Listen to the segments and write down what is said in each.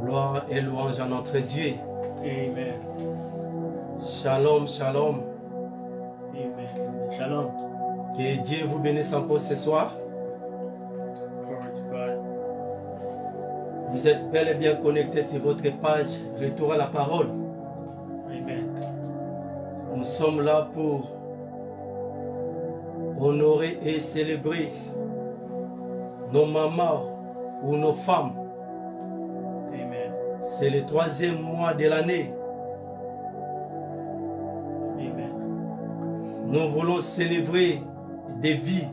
Gloire et louange à notre Dieu. Amen. Shalom, shalom. Amen. Shalom. Que Dieu vous bénisse encore ce soir. Glory to God. Vous êtes bel et bien connectés sur votre page Retour à la parole. Amen. Nous sommes là pour honorer et célébrer nos mamans ou nos femmes. Amen. C'est le 3e mois de l'année. Amen. Nous voulons célébrer des vies.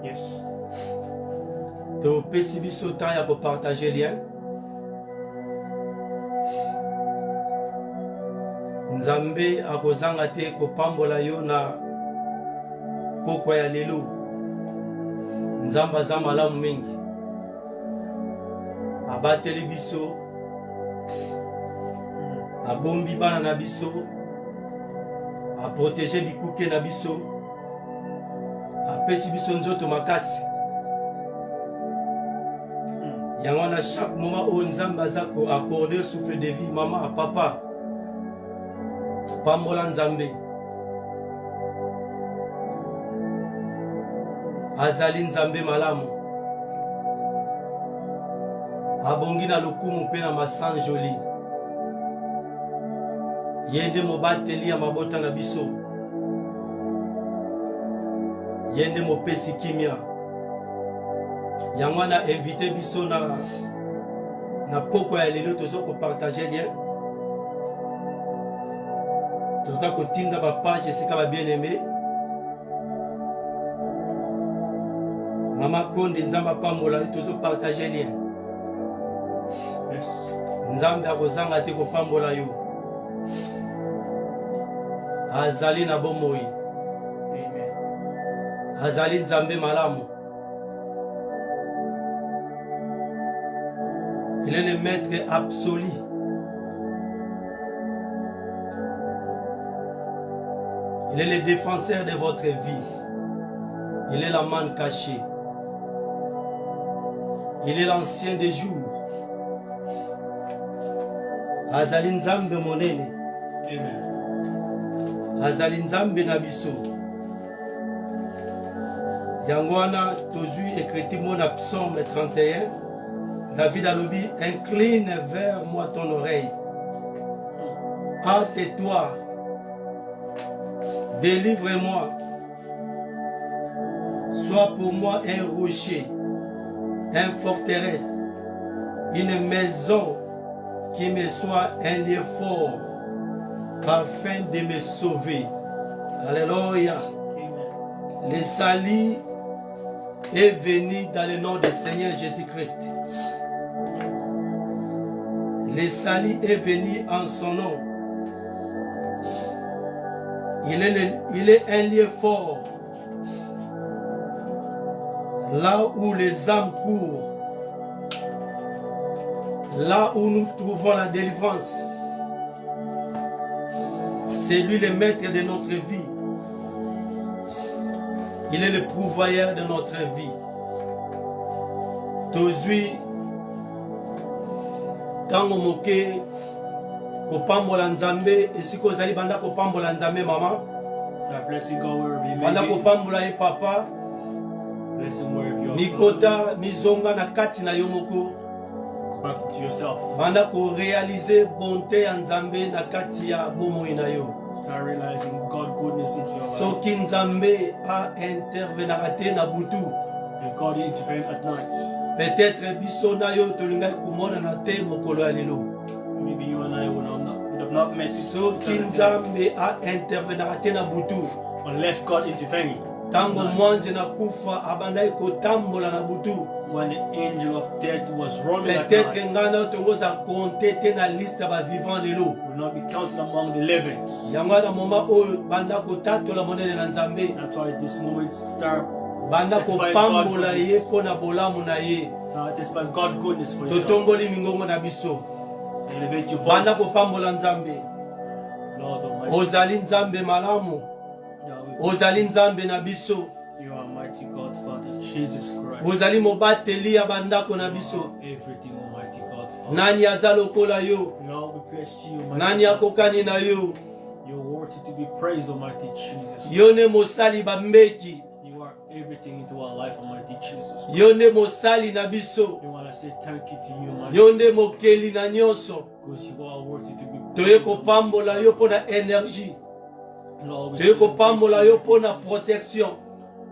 Yes. Topesi biso temps ya partager lien. Nzambe akozanga te kopambola yo na pokwa ya lelo. Nzambe aza malamu mingi. Abateli biso. Abombi bana na biso. Aprotéger bikuke na biso. Apesi biso nzoto makasi. Yango na chaque moment où Nzambe aza ko accorder souffle de vie, maman, papa, pambola Nzambe. Azali Nzambe malamu. Abongi na lokumu pe na masan joli. Yende mobateli ya mabota na biso. Yende mopesi kimia. Yango na invité biso na poko ya lelo tozo ko partager lien. Tozo ko tinda ba page esika ba bien aimé. Mama Konde Nzamba pambola tozo partager lien. Yes. Nzambe akozanga te ko pambola yo. Azali na bomoi. Amen. Azali Nzambe malamu. Il est le maître absolu. Il est le défenseur de votre vie. Il est la manne cachée. Il est l'ancien des jours. Azali Nzambe monene. Amen. Azali Nzambe na biso. Yangwana tozui écrit mon psaume 31. David alobi, incline vers moi ton oreille. Hâte-toi. Délivre-moi. Sois pour moi un rocher, une forteresse, une maison qui me soit un lieu fort, afin de me sauver. Alléluia. Amen. Le salut est venu dans le nom du Seigneur Jésus-Christ. Le salut est venu en son nom. Il est un lieu fort. Là où les âmes courent. Là où nous trouvons la délivrance. C'est lui le maître de notre vie. Il est le pourvoyeur de notre vie. Tozui tango moke kopambola Nzambe esiko zali banda kopambola Nzambe mama. Start blessing God wherever you may Banda be. kopambola ye papa. Bless him wherever you are. Mikota mizonga na kati na yo moko. Go back to yourself. Banda ko réaliser bonté ya Nzambe na kati ya bomoi na yo. Start realizing God's goodness into your life. Soki Nzambe a intervenir te na butu. And God intervened at night. Peut-être biso na yo tolinga kumona na te mokolo ya lelo. Maybe you and I would have not met Soki Nzambe a intervenir te na butu. unless God intervened. Tango mwanje na kufa abandai kotambola na butu. When the angel of death was roaming at Peut-être night, ngana tokoza compter te na liste ba vivant lelo. will not be counted among the living. Yango na moma oyo banda kotatola monene na Nzambe. That's why this moment start Banda testifying kopambola God's ye goodness. pona bolamu na ye. So testify God's goodness for yourself. Totongoli mingongo na biso. So elevate your Banda voice. kopambola Nzambe. Lord Almighty, Ozali Nzambe malamu. Yahweh, Ozali Nzambe na biso. you are mighty Almighty God, Father Jesus Christ. Ozali mobateli ya bandako na biso. Everything, Almighty God, Father. Nani aza lokola yo? Lord, we bless you, Almighty Nani God. akokani na yo? You're worthy to be praised, Almighty Jesus. Yone mosali bambeki. You are everything into our life, Almighty Jesus. Yone mosali na biso. We want to say thank you to you, Almighty Yonde mokeli na nyonso. because you are worthy to be Toye praised. kopambola yo pona énergie. Lord, we Toye kopambola yo celebrate pona you, Jesus. protection.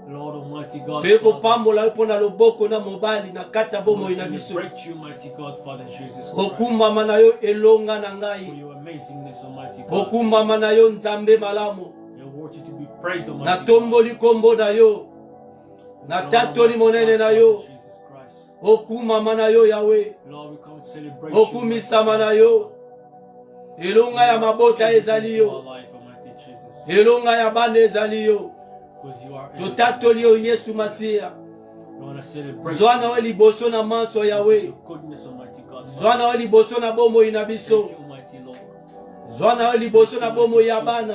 Lord Almighty God, Toye Father, kopambola yo pona loboko na mobali na kati ya bomoi we na biso. celebrate you, Almighty God, Father Jesus Christ, Okumbama na yo elonga na for ngai. your amazingness, Almighty God. Okumbama na yo nzambe malamu. You're worthy to be praised, Almighty Na God. tomboli kombo na yo. Na Lord tatoli Almighty monene God, na yo. Father Jesus Christ. Okumama na yo Yahweh. Lord, we come to celebrate Okumisama you, na Almighty yo. God. Elonga ya mabota ezali Everything to yo. our life, Almighty Jesus, Elonga ya bana ezali yo. because you are everything. Totatoli yo Yesu Masiya. We want to celebrate Zwana we liboso na manso Yahweh. your goodness, Almighty God. Father. Zwana we liboso na bomoi na Thank biso. you, Almighty Lord. Zwana we liboso na bomoi ya bana.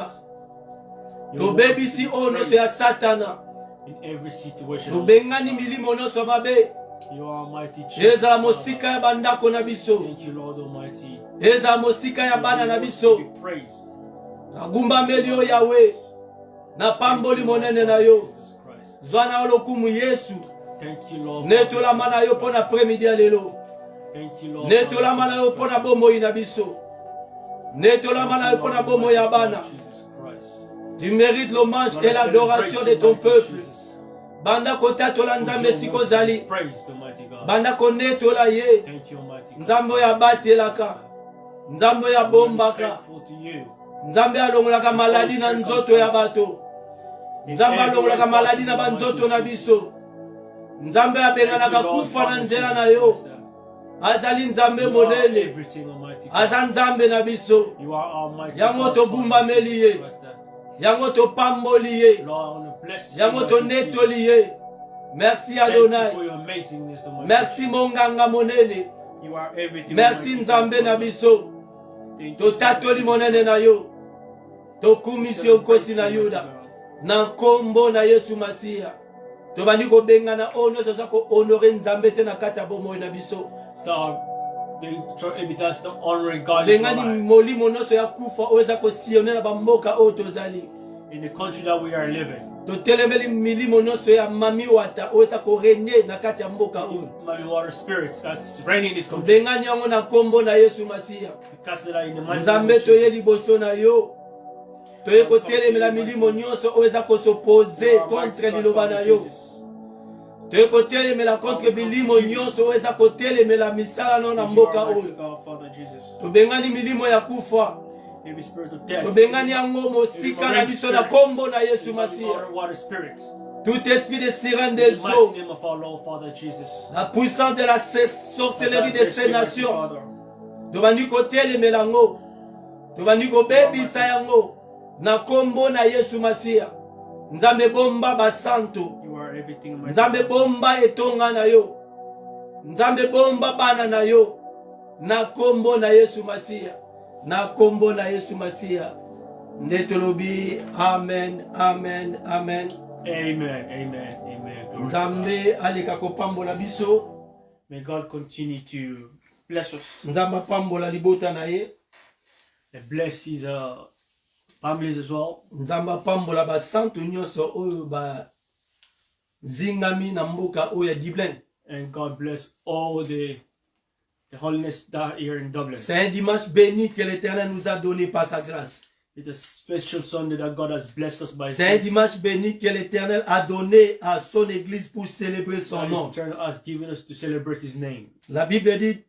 You're worthy to Tobebisi be o nyonso praised ya Satana. in every situation. Tobengani milimo nyonso mabe. You are Almighty Jesus. Ezala mosika ya bandako na biso. Thank you, Lord Almighty. Ezala mosika ya bana na You're biso. worthy to be praised. Nagumbameli yo Yahweh. Na pamboli monene na yo. Jesus Christ. Zwana yo lokumu Yesu. Thank you, Lord. Netolama na yo pona après-midi ya lelo. Thank you, Lord. Netolama na yo pona bomoi na biso. Netolama na yo pona bomoi ya bana. Jesus Christ. Tu mérites l'hommage et l'adoration de ton peuple. Banda kotatola nzambe siko zali. Praise the mighty God. Banda konetola ye. Thank you, Almighty God. Nzambe ya batelaka. Nzambe ya bombaka. Thankful to you. Nzambe alongolaka maladi na nzoto ya bato. Nzambe alongolaka maladi na banzoto na biso. Nzambe abenganaka kufa na nzela na yo. Azali nzambe monene. Everything, Almighty God. Aza nzambe na biso. You are Almighty Yango God. togumbameli ye. Yango topamboli ye. Lord, I want to bless you. Yango Almighty tonetoli Jesus. ye. Merci Thank you Adonai. for your amazingness, Almighty Merci Jesus. monganga monene. You are everything. Merci Almighty nzambe God. na biso. Thank you, Totatoli monene na yo. Tokumisi yo nkosi na Yuda. Na nkombo na Yesu Masiya. Tobandi kobengana o nyonso aza kohonore nzambe te na kati ya bomoi na biso. Start doing every time, start honoring God in your Bengani life. molimo nyonso ya kufa oyo eza kosillone na bamboka oyo tozali. In the country that we are living. Totelemeli milimo nyonso ya mami wata oyo eza korenye na kati ya mboka oyo. Many water spirits that's reigning in this country. Bengani yango na nkombo na Yesu Masiya. Because they are in the mighty name Nzambe of toye Jesus. liboso na yo. Toye kotelemela milimo nyonso oyo eza kosopose contre liloba na yo. Toye kotelemela contre bilimo nyonso oyo eza kotelemela misala no na mboka oyo. Father Jesus. Tobengani milimo ya kufa. Every spirit of death. Tobengani yango mosika na biso na kombo na Yesu Masiya. Water spirits. Tout esprit de sirène In des the mighty eaux, name of our Lord Father Jesus. la puissance de la sorcellerie de ces nations. Father. Tobandi kotelemela yango. Tobandi kobebisa yango na kombo na Yesu Masiya. Nzambe bomba basanto. You are everything, my Nzambe bomba etonga na yo. Nzambe bomba bana na yo. Na kombo na Yesu Masiya. Na kombo na Yesu Masiya. Ndetolobi. Amen. Amen. Amen. Amen. Amen. Amen. Glory to God. Nzambe aleka kopambola biso. May God continue to bless us Nzambe pambola libota na ye. and bless his families as well. Nzambe pambola basanto nyonso oyo ba zingami na mboka oyo ya Dublin. And God bless all the holiness that are here in Dublin. C'est un dimanche béni que l'Éternel nous a donné par sa grâce. It's a special Sunday that God has blessed us by His C'est un grace. dimanche béni que l'Éternel a donné à son église pour célébrer son God nom. has given us to celebrate His name. La Bible dit,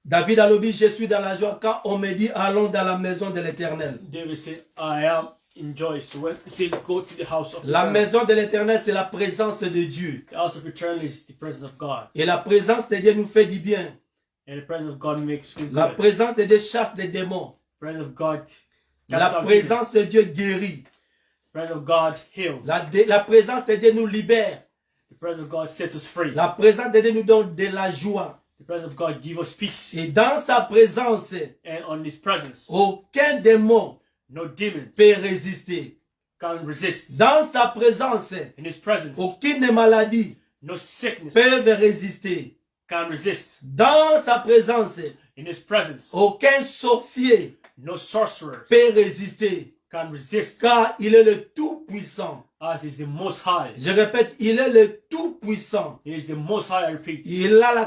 David a dit, je suis dans la joie quand on me dit allons dans la maison de l'Éternel. David said, I am in joy. So when he said, go to the house of La eternal. maison de l'Éternel, c'est la présence de Dieu. The house of eternal is the presence of God. Et la présence de Dieu nous fait du bien. And the presence of God makes feel La good. présence de Dieu chasse des démons. The presence of God La casts out présence demons. de Dieu guérit. The presence of God heals. La présence de Dieu nous libère. The presence of God sets us free. La présence de Dieu nous donne de la joie. The presence of God gives us peace. Et dans sa présence, And on His presence, aucun démon no demons peut résister. can resist. Dans sa présence, In His presence, aucune maladie no sickness peut résister. can resist. Dans sa présence, In His presence, aucun sorcier no sorcerer peut résister. can resist, Car il est le Tout-Puissant. as He is the Most High. Je répète, il est le Tout-Puissant. He is the Most High, I repeat. Il a la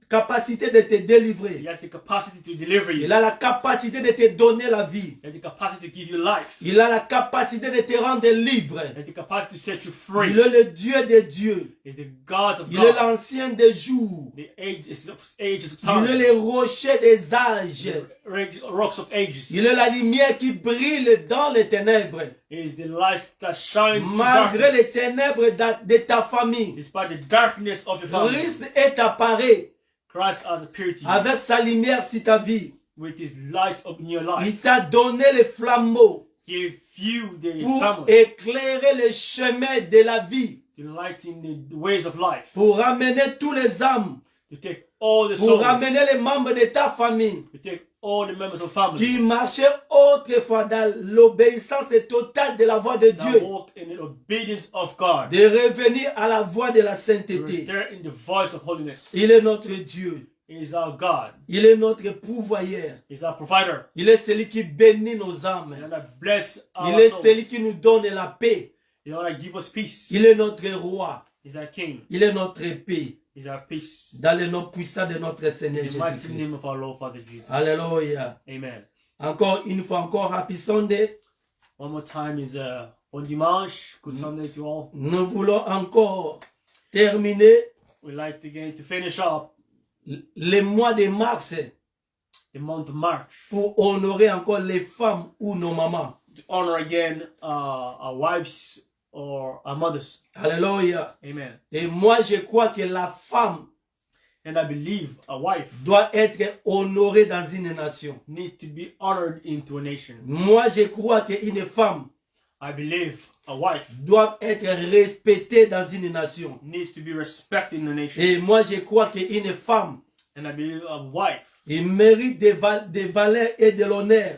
capacité de te délivrer. He has the capacity to deliver you. Il a la capacité de te donner la vie. He has the capacity to give you life. Il a la capacité de te rendre libre. He has the capacity to set you Il free. est le Dieu des dieux. He is the God of Il est God. l'ancien des jours. The ages of ages of Il est time. le rocher des âges. Rocks of ages. Il est la lumière qui brille dans les ténèbres. He is the light that shines to Malgré les darkness. ténèbres de ta famille, Despite the darkness of your family, Christ est apparu Christ has appeared to you avec sa lumière sur ta vie. with His light in your Il life. t'a donné les flambeaux Give you the pour power éclairer le chemin de la vie, to lighten the ways of life, pour ramener tous les âmes, to take all the pour souls, ramener les membres de ta famille to take all the members of family qui marchaient autrefois dans l'obéissance totale de la voix de that Dieu, walk in the obedience of God, de revenir à la voix de la to sainteté. return in the voice of holiness. Il est notre Dieu. He is our God. Il est notre pourvoyeur. He is our provider. Il est celui qui bénit nos âmes. And that bless Il our est souls. celui qui nous donne la paix. You know, that give us peace. Il est notre roi. He's our King. Il est notre paix. He's our peace. Dans le nom puissant de notre Seigneur In the mighty Jésus-Christ. name of our Lord Father Jesus. Alléluia. Amen. Encore une fois, encore Happy Sunday. One more time is bon dimanche. Good Sunday to all. Nous voulons encore terminer We'd like to finish up le mois de mars the month of March pour honorer encore les femmes ou nos mamans. to honor again our wives or our mothers. Alléluia. Amen. Et moi, je crois que la femme And I believe a wife doit être honorée dans une nation. needs to be honored into a nation. Moi, je crois qu'une femme I believe a wife doit être respectée dans une nation. needs to be respected in a nation. Et moi, je crois qu'une femme, And I believe a wife il mérite des valeurs et de l'honneur,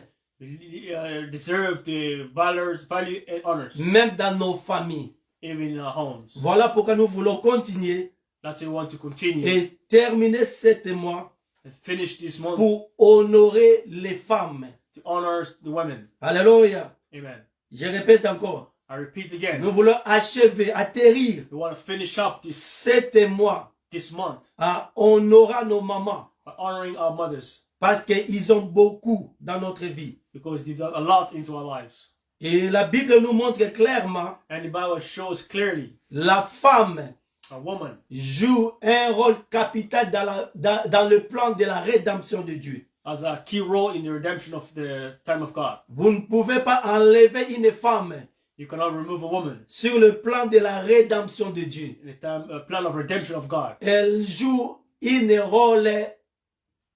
deserve the value and honors, même dans nos familles. even in our homes. Voilà pourquoi nous voulons continuer That's why we want to continue et terminer ce mois and finish this month pour honorer les femmes. to honor the women. Alléluia. Amen. Je répète encore. I repeat again. Nous voulons achever, atterrir We want to finish up ce mois this month en honorant nos mamans by honoring our mothers parce qu'ils ont beaucoup dans notre vie. because they've done a lot into our lives. Et la Bible nous montre clairement And the Bible shows clearly la femme a woman joue un rôle capital dans le plan de la rédemption de Dieu. has a key role in the redemption of the time of God. Vous ne pouvez pas enlever une femme You cannot remove a woman sur le plan de la rédemption de Dieu. in the plan of redemption of God. Elle joue un rôle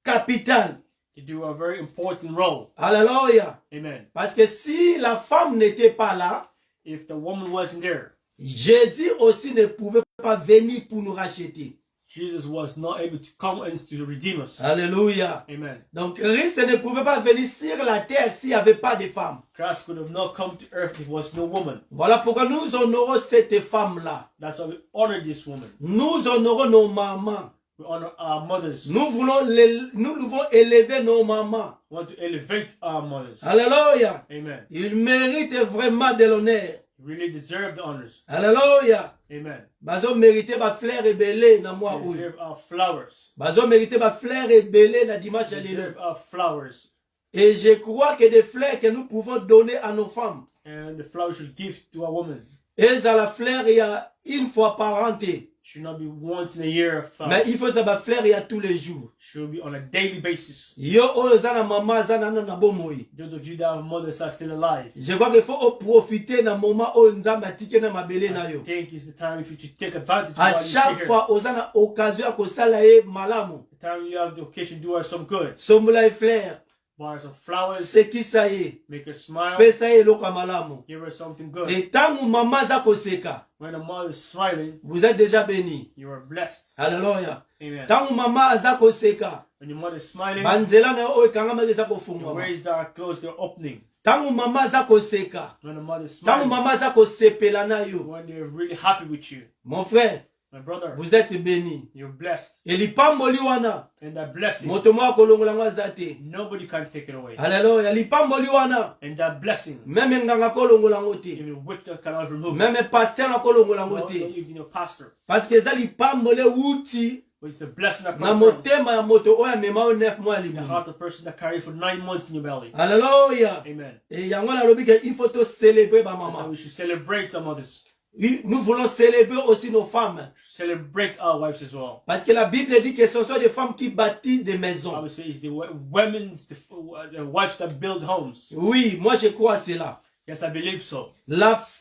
capital. They do a very important role. Alléluia. Amen. Parce que si la femme n'était pas là, If the woman wasn't there, Jésus aussi ne pouvait pas venir pour nous racheter. Jesus was not able to come and to redeem us. Alléluia. Amen. Donc Christ ne pouvait pas venir sur la terre s'il n'y avait pas de femme. Christ could have not come to earth if there was no woman. Voilà pourquoi nous honorons cette femme-là. That's why we honor this woman. Nous honorons nos mamans. We honor our mothers. Nous devons élever nos mamans. We want to elevate our mothers. Alléluia. Amen. Ils méritent vraiment de l'honneur. We really deserve the honors. Alléluia. Amen. Bazo mérite ba fleur ebele na moi We oyo. deserve our flowers. Bazo mérite ba fleur ebele na dimanche We lelo. deserve our flowers. Et je crois que des fleurs que nous pouvons donner à nos femmes. And the flowers should give to a woman. Et à la fleur il y a une fois par an. Should not be once in a year. Mais il faut ça ba fleur il y a tous les jours. Should be on a daily basis. Yo oyo zana mama zana na bomoi. Those of you that have mothers that are still alive, Je crois qu'il faut profiter na moment oyo nzamba atike na mabele na yo. I think it's the time if you should take advantage À while you're chaque here. fois ozana occasion ya kosala ye malamu. The time you have the occasion to do her some good. Sombola e fleur. Buy her some flowers, Sekisa ye. make her smile, Pesa ye eloko ya malamu. give her something good. Et tangu mama za koseka, When a mother is smiling, vous êtes déjà bénis. you are blessed. Alléluia. Amen. Tangu mama aza koseka, When your mother is smiling, banzela na yo oyo ekangama eza the kofungwama. ways that are closed, they're opening. Tango mama za koseka. when the mother is Tango smiling, mama za kosepela na yo. when they're really happy with you. Mon frère, My brother, vous êtes béni. you're blessed. Elipamboli wana. And that blessing, Moto mwa kolongola ngwa zate. nobody can take it away. Alléluia. Elipamboli wana. And that blessing, Même nganga kolongola ngote. even witch cannot remove it. Même pasteur na kolongola Not ngote. even your pastor. Parce que ça lipambole wuti. But it's the blessing that Na comes from motema ya moto oya mema o 9 mois the libu. heart of the person that carried for 9 months in your belly. Alléluia. Amen. Et yango na lobi que il faut to célébrer ba So maman. we should celebrate our mothers. Oui, nous voulons célébrer aussi nos femmes. Celebrate our wives as well. Parce que la Bible dit que ce sont des femmes qui bâtissent des I maisons. would say it's the women's, the wives that build homes. Oui, moi je crois à cela. Yes, I believe so.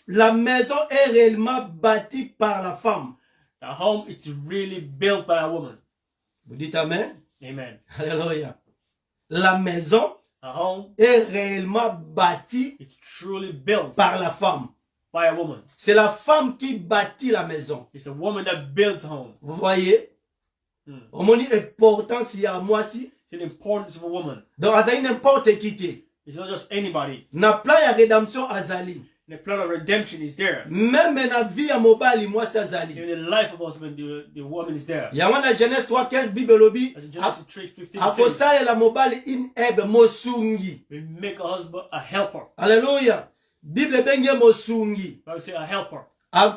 La maison est réellement bâtie par la femme. A home, it's really built by a woman. Vous dites Amen? Amen. Alléluia. La maison A home, est réellement bâtie it's truly built par la femme. by a woman. C'est la femme qui bâtit la maison. It's a woman that builds a home. Vous voyez? On m'a dit l'importance il y a moi si. It's the importance of a woman. Donc, azali n'importe qui te. It's not just anybody. Na plan ya rédemption azali. The plan of redemption is there. Même na vie ya mobali moi si azali. In the life of husband, the woman is there. Ya wana Genèse 3:15 Bible lobi. As in Genesis 3:15 says, Akosala la mobali in ebe mosungi. we make a husband a helper. Alléluia. Bible benge mosungi. I would say a helper.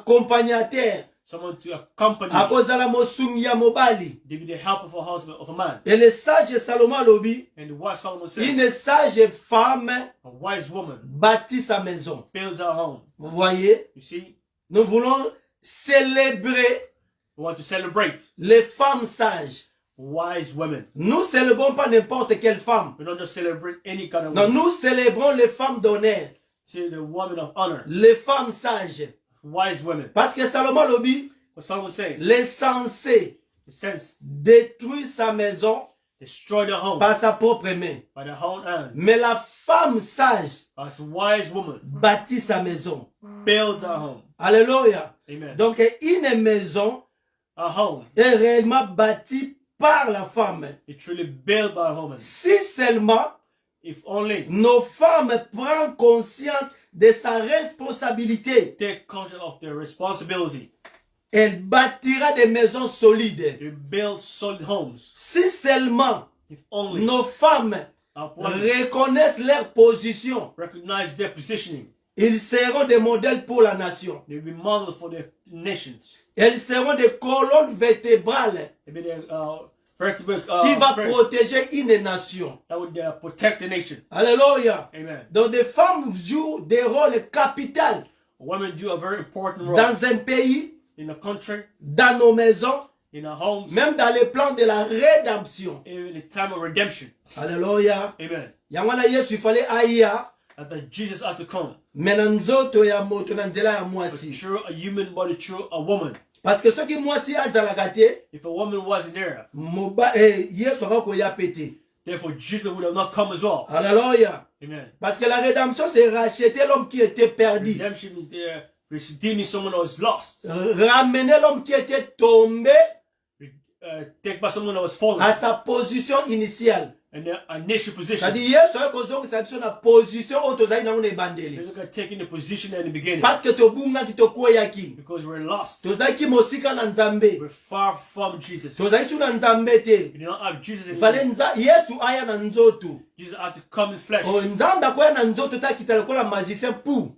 Accompagnateur. Someone to accompany you. Akozala mosungi ya mobali. They be the helper for a husband, of a man. Et le sage Salomon lobi. And the wise Solomon said, Une sage femme a wise woman bâtit sa maison. builds her home. Vous voyez? You see, Nous voulons célébrer we want to celebrate les femmes sages. wise women. Nous célébrons pas n'importe quelle femme. We don't just celebrate any kind of Non, woman. nous célébrons les femmes d'honneur, See, the woman of honor, les femmes sages. wise women. Parce que Salomon lobi, What Solomon says, les censés it says, détruisent sa maison destroy the home par sa propre main. by the own hand. Mais la femme sage As a wise woman bâtit sa maison. builds her home. Alléluia. Amen. Donc une maison A home, est réellement bâtie par la femme. it's truly built by a woman. Si seulement If only nos femmes prennent conscience de sa responsabilité, take conscious of their responsibility. elle bâtira des maisons solides. They build solid homes. Si seulement If only nos femmes our women reconnaissent leur position, recognize their positioning, ils seront des modèles pour la nation. they will be model for the nations. Elles seront des colonnes vertébrales They will be the vertebrate qui va birds protéger une nation. that would protect the nation. Alléluia. Amen. Donc des femmes jouent des rôles capitaux Women do a very important role dans un pays, in a country, dans nos maisons, in our homes, même dans les plans de la rédemption. even in the time of redemption. Alléluia. Amen. Yangwana Yesu ifale aya And that Jesus had to come. mena nzoto ya moto na nzela ya But mwasi. through a human body, through a woman. Parce que soki mwasi azalaka te, If a woman wasn't there, Yesu akoya pete. therefore Jesus would have not come as well. Alléluia. Amen. Parce que la rédemption c'est racheter l'homme qui était perdu. Redemption is there, redeeming someone who was lost. Ramener l'homme qui était tombé Take back someone who was fallen. à sa position initiale. And their initial position. C'est-à-dire Yesu akozongisa biso na position oyo tozali nango na ebandeli. He's going to take in the position in the beginning. Parce que tobungaki tokweyaki. Because we're lost. Tozalaki mosika na Nzambe. We're far from Jesus. Tozali su na Nzambe te. We do not have Jesus in Fale Yesu aya na nzoto. Jesus had to come in flesh. Nzambe akoya na nzoto takita lokola magicien pou.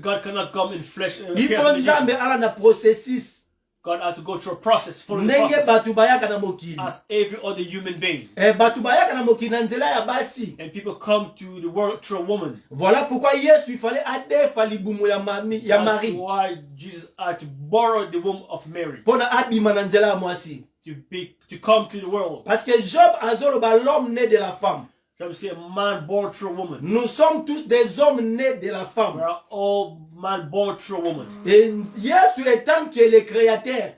God cannot come in flesh. Il faut Nzambe ala na processus. God had to go through a process, follow the Ndenge process, batu bayaka na mokili. as every other human being. Batu bayaka na mokili na nzela ya basi. And people come to the world through a woman. Voilà pourquoi Yesu il fallait adefa libumu ya That's Marie. why Jesus had to borrow the womb of Mary Pona abima na nzela ya mwasi. to come to the world. Parce que Job azoloba l'homme né de la femme. Shall we say a man born through a woman? Nous sommes tous des hommes nés de la We femme. are all man born through a woman. Et Yesu étant que le créateur,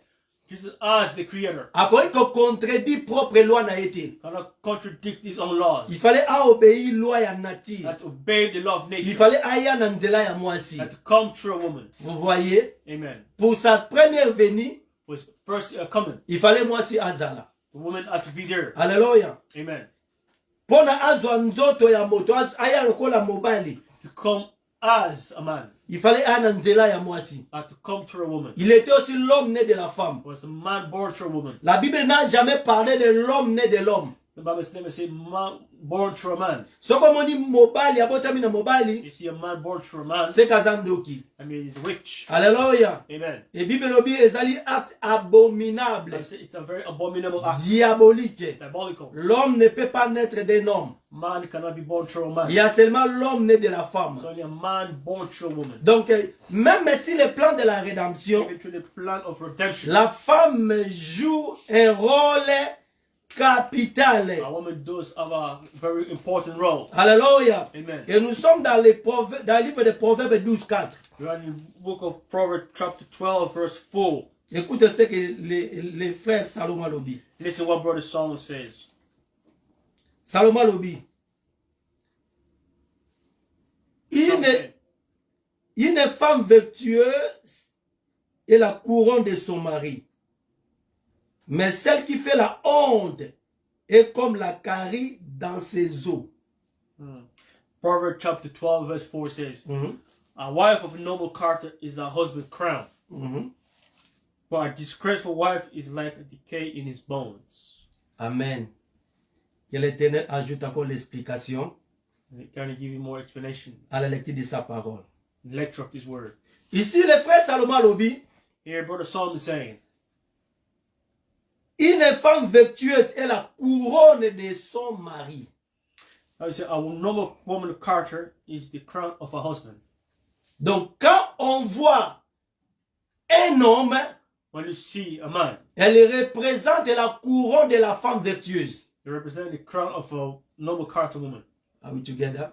Jesus as the creator akoki ko contredit propre loi na été. cannot contradict his own laws. Il fallait obéir loi ya nature. That obey the law of Il nature. fallait aya na nzela ya mwasi. That to come through a woman. Vous voyez? Amen. Pour sa première venue, Was first coming. il fallait mwasi azala. The woman had to be there. Alléluia. Amen. pona azwa nzoto ya moto aya lokola mobali. To come as a man. Il fallait ana nzela ya mwasi. To come through a woman. Il était aussi l'homme né de la femme. It was a man born through a woman. La Bible n'a jamais parlé de l'homme né de l'homme. The Bible never say man born through a man. So comme on dit mobali, abotami na mobali, You see a man born through a man. c'est kazandoki. I mean, he's a witch. Alléluia. Amen. Et Bible lobi ezali acte abominable, It's a very abominable act. diabolique. Diabolical. L'homme ne peut pas naître d'un homme. Man cannot be born through a man. Il y a seulement l'homme né de la femme. It's only a man born through a woman. Donc, même si le plan de la rédemption, Even through the plan of redemption, la femme joue un rôle capital. a woman does have a very important role. Alléluia. Amen. Et nous sommes dans le livre de Proverbes 12:4. We are in the book of Proverbs chapter 12 verse 4. Écoute ce que les frères Salomon lobby. Listen what brother Solomon says. Salomon lobby. Une femme vertueuse est la couronne de son mari. Mais celle qui fait la honte est comme la carie dans ses os. Proverbs chapter 12 verse 4 says, A wife of a noble character is a husband's crown, but a disgraceful wife is like a decay in his bones. Amen. Que l'Éternel ajoute encore l'explication Can I give you more explanation? à la lecture de sa parole. The lecture of this word. Ici, le frère Salomon lobby, Here, brother Solomon is saying, une femme vertueuse est la couronne de son mari. I would say a noble woman character is the crown of a husband. Donc, quand on voit un homme, When you see a man, elle représente la couronne de la femme vertueuse. you represent the crown of a noble character woman. Are we together?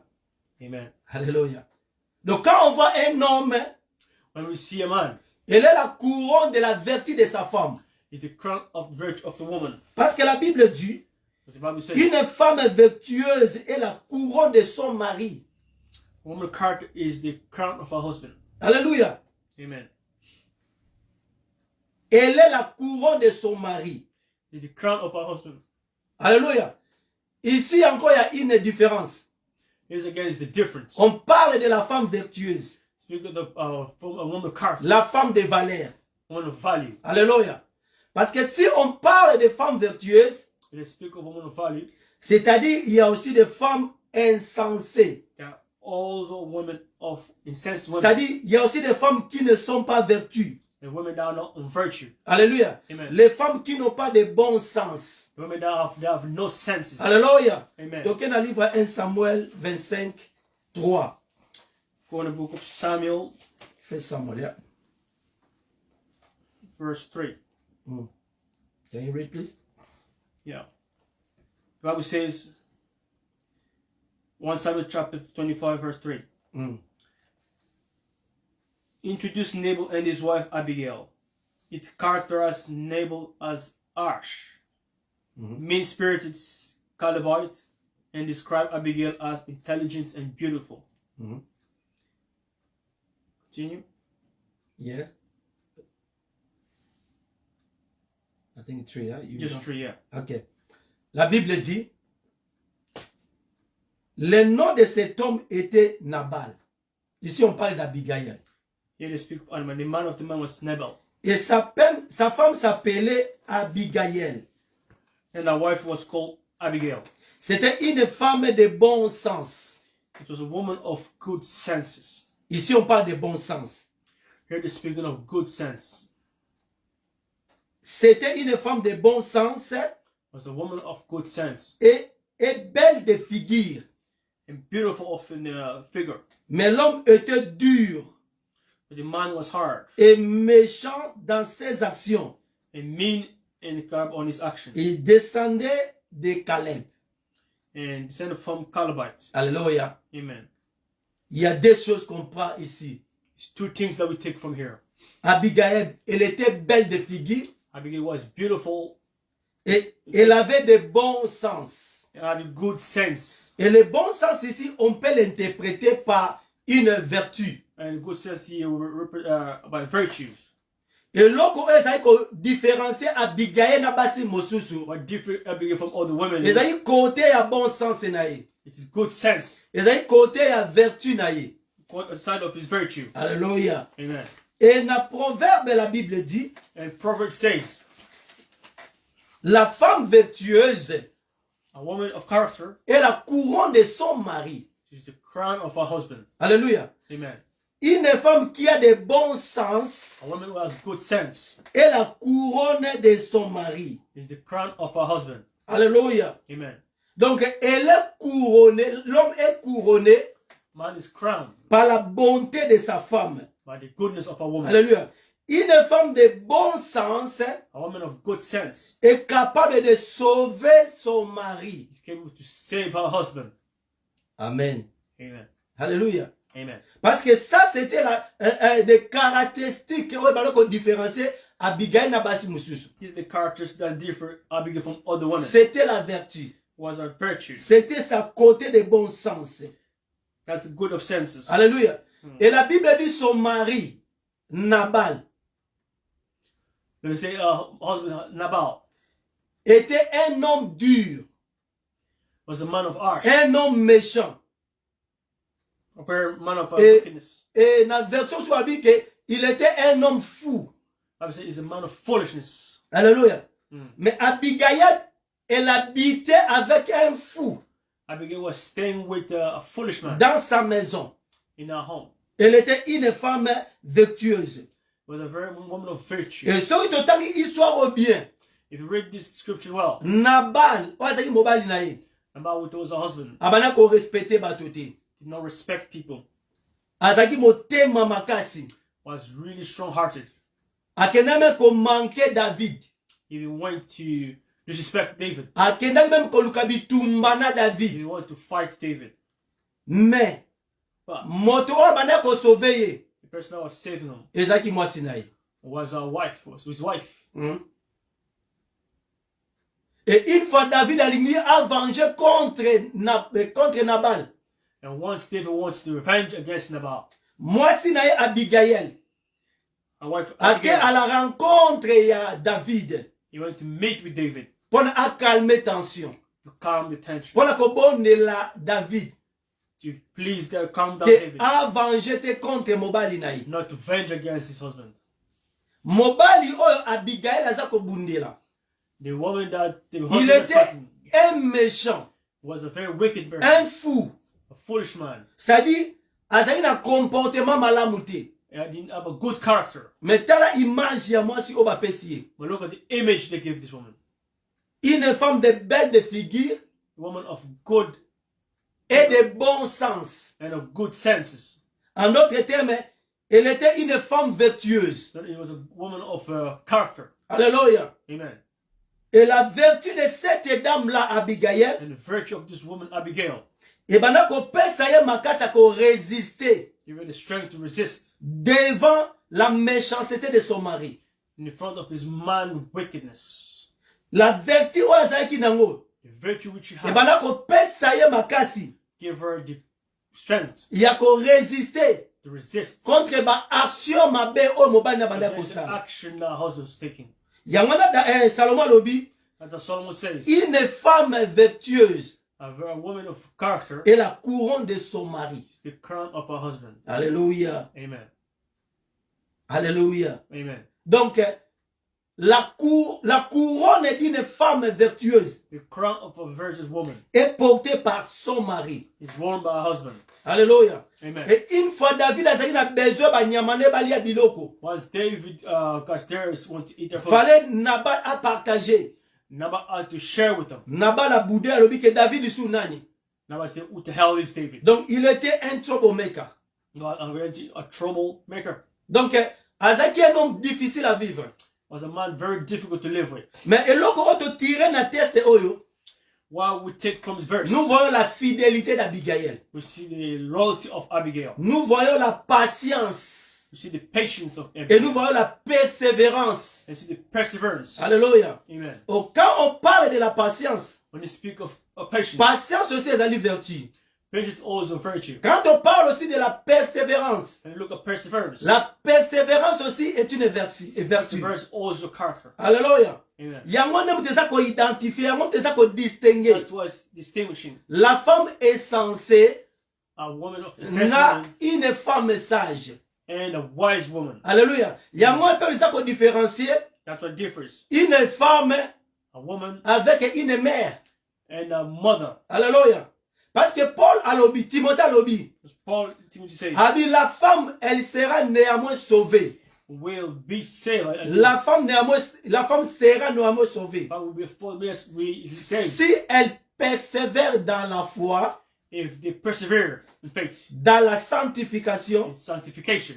Amen. Alléluia. Donc, quand on voit un homme, When we see a man, elle est la couronne de la vertu de sa femme. it's the crown of the virtue of the woman. Parce que la Bible dit, As the Bible says, une femme vertueuse est la couronne de son mari. a woman character is the crown of her husband. Alléluia. Amen. Elle est la couronne de son mari. It's the crown of her husband. Alléluia. Ici encore, il y a une différence. Here's again is the difference. On parle de la femme vertueuse, Speak of the from a woman character, la femme de valeur. woman of value. Alléluia. Parce que si on parle de femmes vertueuses, They speak of a woman of value. c'est-à-dire il y a aussi des femmes insensées. There are also women of incensed women. C'est-à-dire il y a aussi des femmes qui ne sont pas vertues. The women that are not on virtue. Alléluia. Amen. Les femmes qui n'ont pas de bon sens. The women that have no senses. Alléluia. Amen. Donc on a livre 1 Samuel 25, 3. Go in the book of Samuel, Fais Samuel, yeah. verse 3. Can you read please? Yeah. The Bible says, 1 Samuel chapter 25, verse 3. Introduce Nabal and his wife Abigail. It characterized Nabal as harsh, mean-spirited Calebite, and described Abigail as intelligent and beautiful. Continue. Yeah. I think 3, yeah? Just 3, yeah. Ok. La Bible dit, le nom de cet homme était Nabal. Ici, on parle d'Abigail. Here they speak of animal. The man of the man was Nabal. Et sa femme s'appelait Abigail. And her wife was called Abigail. C'était une femme de bon sens. It was a woman of good senses. Ici, on parle de bon sens. Here they're speaking of good sense. C'était une femme de bon sens Was a woman of good sense et belle de figure. and beautiful of in figure. Mais l'homme était dur But the man was hard et méchant dans ses actions. and mean and on his action. Il descendait de Caleb. And descended from Calebite. Alléluia. Amen. Il y a deux choses qu'on prend ici. It's two things that we take from here. Abigail, elle était belle de figure Abigail was beautiful et elle avait de bons sens. and had a good sense. Et le bon sens ici, on peut l'interpréter par une vertu. And good sense here by virtues. eloko oyo ezali kodifférencie Abigail na basi mosusu what different Abigail from other women is, ezali côté ya bon sens na ye, it is good sense, ezali côté ya vertu na ye. a side of his virtue. Alléluia. Amen. Et dans Proverbe, la Bible dit, And Proverbs says, la femme vertueuse a woman of character est la couronne de son mari. is the crown of her husband. Alléluia. Amen. Une femme qui a de bons sens A woman who has good sense est la couronne de son mari. is the crown of her husband. Alléluia. Amen. Donc, elle est couronnée, l'homme est couronné Man is crowned par la bonté de sa femme. by the goodness of a woman. Alléluia. Une femme de bon sens A woman of good sense est capable de sauver son mari. is capable to save her husband. Amen. Amen. Alléluia. Amen. Parce que ça, c'était des caractéristiques qui ont différencié Abigail na basi mususu. These are the characters that differ Abigail from other women. C'était la vertu. Was her virtue. C'était sa côté de bon sens. That's the good of senses. Alléluia. Et la Bible dit son mari, Nabal, Let me say, husband Nabal était un homme dur, was a man of harsh, un homme méchant. a very man of Et, wickedness. et dans la version sur la Bible, il était un homme fou. I would say he's a man of foolishness. Alléluia. Mais Abigail, elle habitait avec un fou Abigail was staying with a foolish man dans sa maison. in her home. Elle était une femme vertueuse. Was a very woman of virtue. Et sur tout temps, histoire au bien. If you read this scripture well, Nabal, oazaki mobali na ye, Nabal was a husband, abana ko respecter bato te. did not respect people, Azaki motema makasi. was really strong-hearted. Akenda même ko manquer David. He even went to disrespect David. Akenda même ko luka bitumba na He David. wanted to fight David. Mais But moto oyo abana ko sauver ye, the person that was saving him ezaki mwasi na ye. was his wife. Et une fois David alingi a venger contre Nabal. And once David wants to revenge against Nabal, Mwasi na ye Abigail. a wife Ake Abigail, à la rencontre ya David. he went to meet with David Pour calmer tension. to calm the tension, Pour kobonela David. to please calm down Que David, a venger te contre mobali na ye. not to venge against his husband. Mobali oyo Abigail aza kobundela. The woman that the Il husband was était fighting un méchant, was a very wicked person, un fou. a foolish man. C'est-à-dire, azali na comportement malamu te. And didn't have a good character. Mais tala image ya mwasi oyo bapesi ye. But look at the image they gave this woman. Une femme de belle de figure A woman of good et de bon sens. and of good senses. En d'autres termes, elle était une femme vertueuse. That it was a woman of character. Alléluia. Amen. Et la vertu de cette dame-là, Abigail, And the virtue of this woman, Abigail, et bana kopesa ye makasa ko résister gave her the strength to resist devant la méchanceté de son mari. in front of his man wickedness. La vertu oyo azalaki nango, The virtue which she et had bana kopesa ye makasi gave her the strength ya ko résister to resist contre ba action mabe oyo mobali na banda against the kosala. action that her husband was taking. Yango na Salomon alobi, And as Solomon says, une femme vertueuse a woman of character est la couronne de son mari. is the crown of her husband. Alléluia. Amen. Alléluia. Amen. Donc, la couronne d'une femme vertueuse The crown of a virtuous woman est portée par son mari. is worn by her husband. Alléluia. Amen. Et une fois David a na besoin banyama ne balia biloko, Once David got there, want to eat their food, fallait Nabal a partager. Nabal had to share with them. Nabal a boudé a lobi que David sous nani. Nabal said, "Who the hell is David?" Donc il était un troublemaker. God, I'm really a troublemaker. Donc azaki un homme difficile à vivre. Was a man very difficult to live with. Mais eloko oto tirer na test oyo, What we take from this verse, nous voyons la fidélité d'Abigail. we see the loyalty of Abigail. Nous voyons la patience. We see the patience of Et Abigail. nous voyons la persévérance. And see the perseverance. Alléluia. Amen. Oh, quand on parle de la patience, When you speak of patience, patience aussi est une vertu. Patience is also virtue. Quand on parle aussi de la persévérance, And look at perseverance. la persévérance aussi est une vertu. Perseverance is also character. Alléluia. Amen. Yango ne peut pas identifier, yango peut pas distinguer. That's what's distinguishing La femme est censée a woman of a na sense woman une femme sage. and a wise woman. Alléluia. Yango peut ça différencier That's what differs. une femme A woman avec une mère. and a mother. Alléluia. Parce que Paul a lobby, Timothée a lobby. As Paul Timothy says, A dit la femme, elle sera néanmoins sauvée. will be saved. La femme sera néanmoins sauvée. But will be full, yes, we saved Si elle persévère dans la foi, if they persevere in faith, dans la sanctification, in sanctification,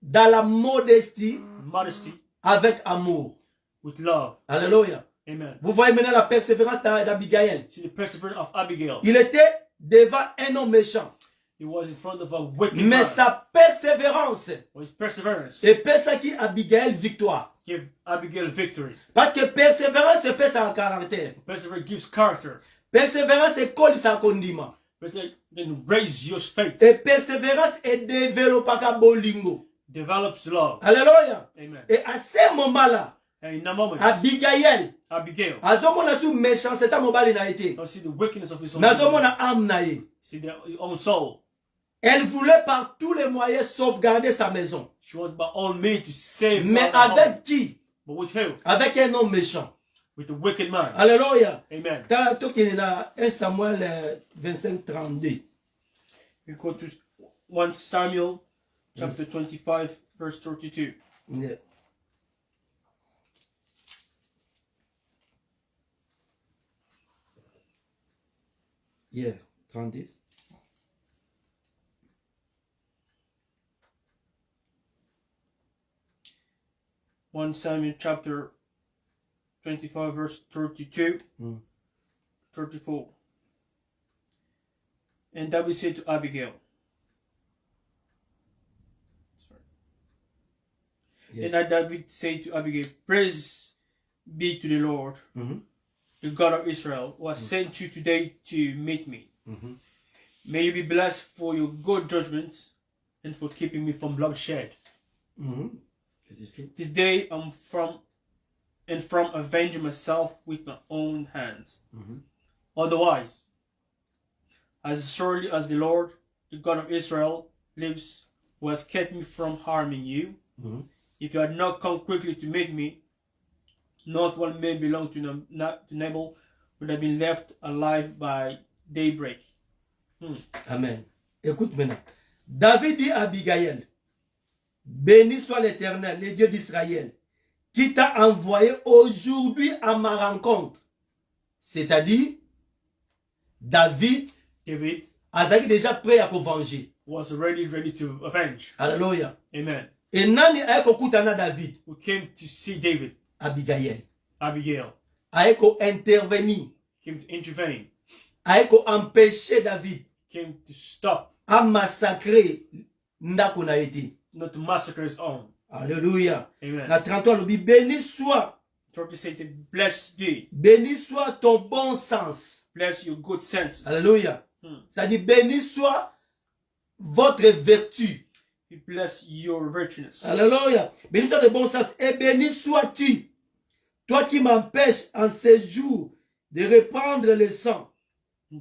dans la modestie, modesty, avec amour. with love. Alléluia. Amen. Vous voyez maintenant la persévérance d'Abigail. See the perseverance of Abigail. Il était devant un homme méchant. He was in front of a wicked Mais man. sa persévérance His perseverance est ça qui Abigail victoire. gave Abigail victory. Parce que persévérance c'est ça en caractère. Perseverance gives character. Persévérance c'est colle sa condiment. Perseverance then raise your faith. Et persévérance est développée par bolingo. Develops love. Alléluia. Amen. Et à ce moment-là, And in a moment, Abigail, Abigail, azomona sous méchanceté mobile na été. don't see the wickedness of his own Mais soul. azomona âme na ye. See their own soul. Elle voulait par tous les moyens sauvegarder sa maison. She wanted by all means to save Mais her home. avec qui? But with who? Avec un homme méchant. With the wicked man. Alléluia. Amen. Tant qu'il est là, 1 Samuel 25, 32. We go to 1 Samuel chapter 25 verse 32. Yeah. Yeah, 32. One Samuel chapter 25 verse 32, 34. And David said to Abigail, Yeah. And David said to Abigail, Praise be to the Lord, Mhm. the God of Israel, who has sent you today to meet me. Mhm. May you be blessed for your good judgment and for keeping me from bloodshed. Mhm. That is true. This day I'm from avenging myself with my own hands. Mhm. Otherwise, as surely as the Lord, the God of Israel, lives, who has kept me from harming you, Mhm. if you had not come quickly to meet me, not one man belonged to Nabal would have been left alive by daybreak. Amen. Écoute maintenant. David dit à Abigail, béni soit l'Éternel, le Dieu d'Israël, qui t'a envoyé aujourd'hui à ma rencontre. C'est-à-dire, David David a déjà prêt à venger. was ready to avenge. Alléluia. Amen. Et nani aeko kutana David? We came to see David, Abigail. Abigail, Aeko intervenir. came to intervene, Aeko empêcher David came to stop, à massacrer ndako na été. not to massacre his own. Alléluia. Amen. La 33 le dit, béni soit, 36 says, Blessed be, béni soit ton bon sens. bless your good sense. Alléluia. Ça dit, béni soit votre vertu. He bless your virtueness. Alléluia. Béni soit ton bon sens. Et béni sois-tu, toi qui m'empêches en ces jours de reprendre le sang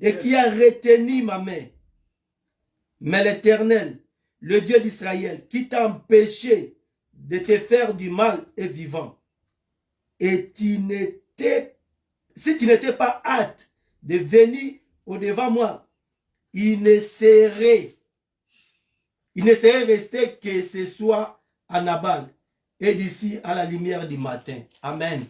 et qui a retenu ma main. Mais l'Éternel, le Dieu d'Israël, qui t'a empêché de te faire du mal est vivant. Et si tu n'étais pas hâte de venir au-devant moi, il ne serait resté que ce soit à Nabal et d'ici à la lumière du matin. Amen.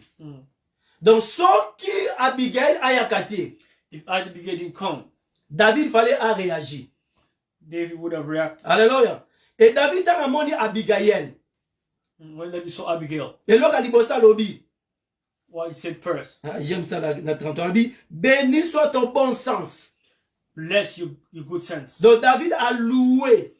Donc, ce qui Abigail a yakate, If Abigail didn't come, David fallait à réagir. David would have reacted. Alléluia. Et David a ramené Abigail. When David saw Abigail, Et là, il a lobby. what he said first, J'aime ça, la 33. Il dit, béni soit ton bon sens. bless your good sense. Donc, David a loué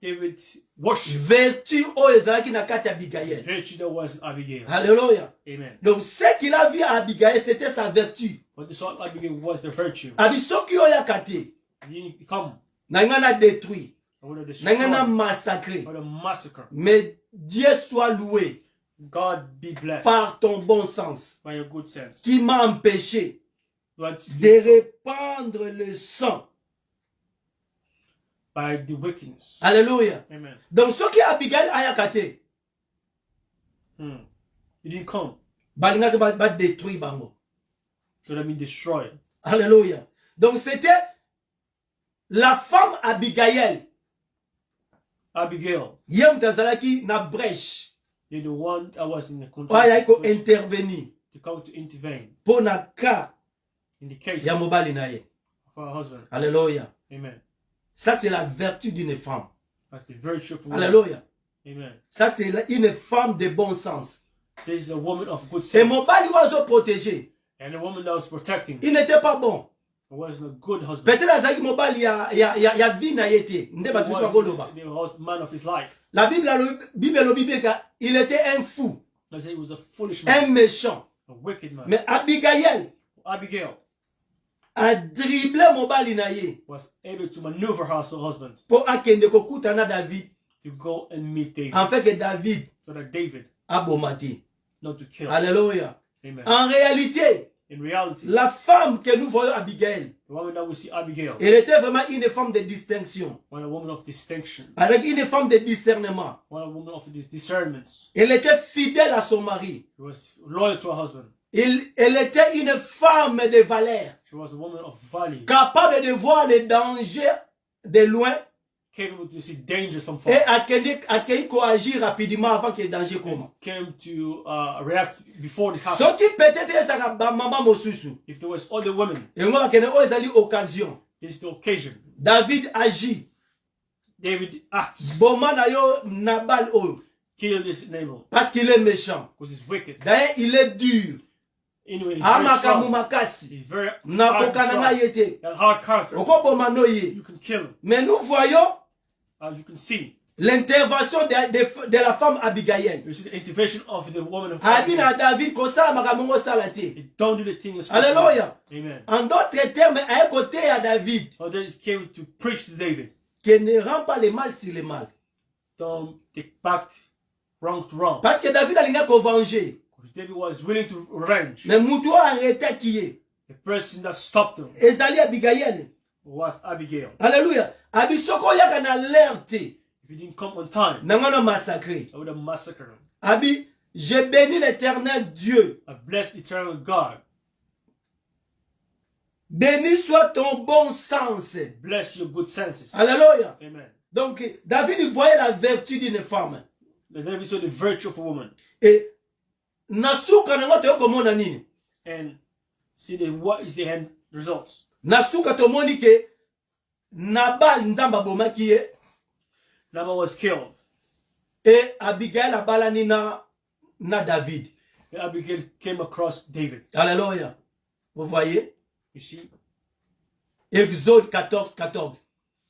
David worship vertu au Ezra qui n'a qu'à Abigail. virtue that was in Abigail. Alléluia. Amen. Donc, ce qu'il a vu à Abigail, c'était sa vertu. What they saw in Abigail was the virtue. Abisoki oyakate. He didn't come. Nangana détruit. I would have Nangana destroyed. massacré. I would have massacred. Mais Dieu soit loué God be blessed par ton bon sens by your good sense. qui m'a empêché But de répandre le sang. by the wickedness. Alléluia. Amen. Donc ce qui Abigail ayakate, He didn't come. balingaki ba détruit bango. It would have been destroyed. Alléluia. Donc c'était la femme Abigail. Abigail, Yem tazalaki na brèche. they're the one that was in the Ayako control intervenir to come to intervene pour na cas in the case ya of mobali na ye. our husband. Alléluia. Amen. Ça c'est la vertu d'une femme. That's the virtue of a woman. Alléluia. Amen. Ça c'est une femme de bon sens. This is a woman of good Et sense. mobali wazo protégé. And a woman that was protecting. Il n'était pas bon. It wasn't a good husband. Peut-être azaki mobali ya vie na yete. Nde It batu was koloba. the man of his life. La Bible lobibeka, il était un fou, I say he was a foolish un man, méchant. a wicked man. Mais Abigail Abigail a dribblé mobali na ye was able to maneuver her husband pour akende kokutana David. to go and meet David. En fait que David So that David, a bomati. not to kill. Alléluia. Amen. En réalité, In reality, la femme que nous voyons Abigail, the woman that we see Abigail, elle était vraiment une femme de distinction. was a woman of distinction, Avec une femme de discernement. was a woman of discernments. Elle était fidèle à son mari. She was loyal to her husband. Elle était une femme de valeur. She was a woman of value, Capable de voir les dangers de loin capable to see dangers from et far, accueillir agir rapidement avant que le danger commence. came to react before this Ce happened. qui peut-être est maman mosusu. If there was other women, Et on va qu'il y ait une occasion. this is the occasion. David agit. David acts, Boma na yo Nabal oyo. kill this Nabal Parce qu'il est méchant. because he's wicked. D'ailleurs, il est dur. Anyway, he's very Amakamu strong. makasi. He's very Na hard, kokana na strong. yete. A hard character. Oko boma no ye. You can kill him. Mais nous voyons As you can see, l'intervention de la femme Abigail. you see the intervention of the woman of Abi na God. David kosala makamongo salate. He don't do the thing as Alléluia. Amen. En d'autres termes, à un côté à David, So then he came to preach to David. qui ne rend pas le mal sur le mal. Don't take back wrong to wrong. Parce que David a linga ko venger. Because David was willing to revenge. Mais mutu a arrêté qui est. The person that stopped him Ezali Abigail. was Abigail. Alléluia. Abisoko yaka na alerte. If he didn't come on time, Nangana massacré. I would have massacred him. Abi, j'ai béni l'éternel Dieu. I bless the eternal God. Béni soit ton bon sens. Bless your good senses. Alléluia. Amen. Donc, David il voyait la vertu d'une femme. The David saw the virtue of a woman. Et, nasuka nango te komona nini. And see what is the end results. Nasuka tomoni ke, Nabal nzamba bomaki ye. Nabal was killed. Et Abigail abalani na David. And Abigail came across David. Alléluia. Vous voyez? You see? Exode 14, 14.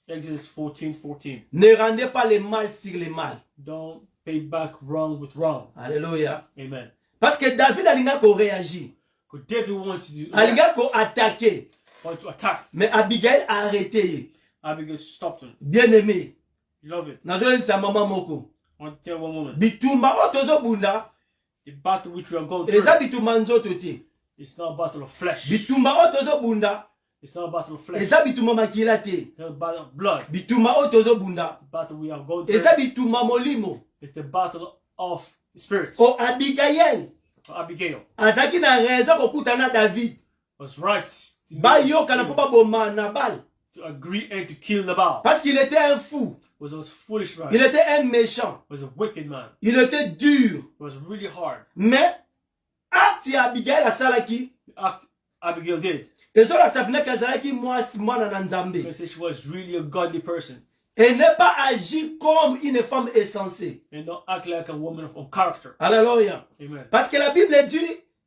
Exodus 14:14. Ne rendez pas le mal sur le mal. Don't pay back wrong with wrong. Alléluia. Amen. Parce que David alinga ko réagir. Because David wanted to do Alinga ko attaquer. wanted to attack. Mais Abigail a arrêté. Abigail stopped him. Bien aimé. You love it. Nazo sa maman moko. I want to tell one woman. Bitumba otozo bunda. The battle which we are going through, Eza bitumba nzoto te. it's not a battle of flesh. Bitumba otozo bunda. It's not a battle of flesh. Eza bitumba makila te. It's not a battle of blood. Bitumba otozo bunda. The battle we are going through Eza bitumba molimo. is the battle of spirits. O Abigail. Abigail Azaki na raison kokutana David. was right to, Ba yo kana po ba boma Nabal. to agree and to kill Nabal. Parce qu'il était un fou. Was a foolish man. Il était un méchant. Was a wicked man. Il était dur. Was really hard. Mais, acte Abigail asalaki. The act Abigail did. Ezola sapne kazalaki mwana na nzambe. Because she was really a godly person Elle n'est pas agi comme une femme insensée. and don't act like a woman of character. Alléluia. Amen. Parce que la Bible dit,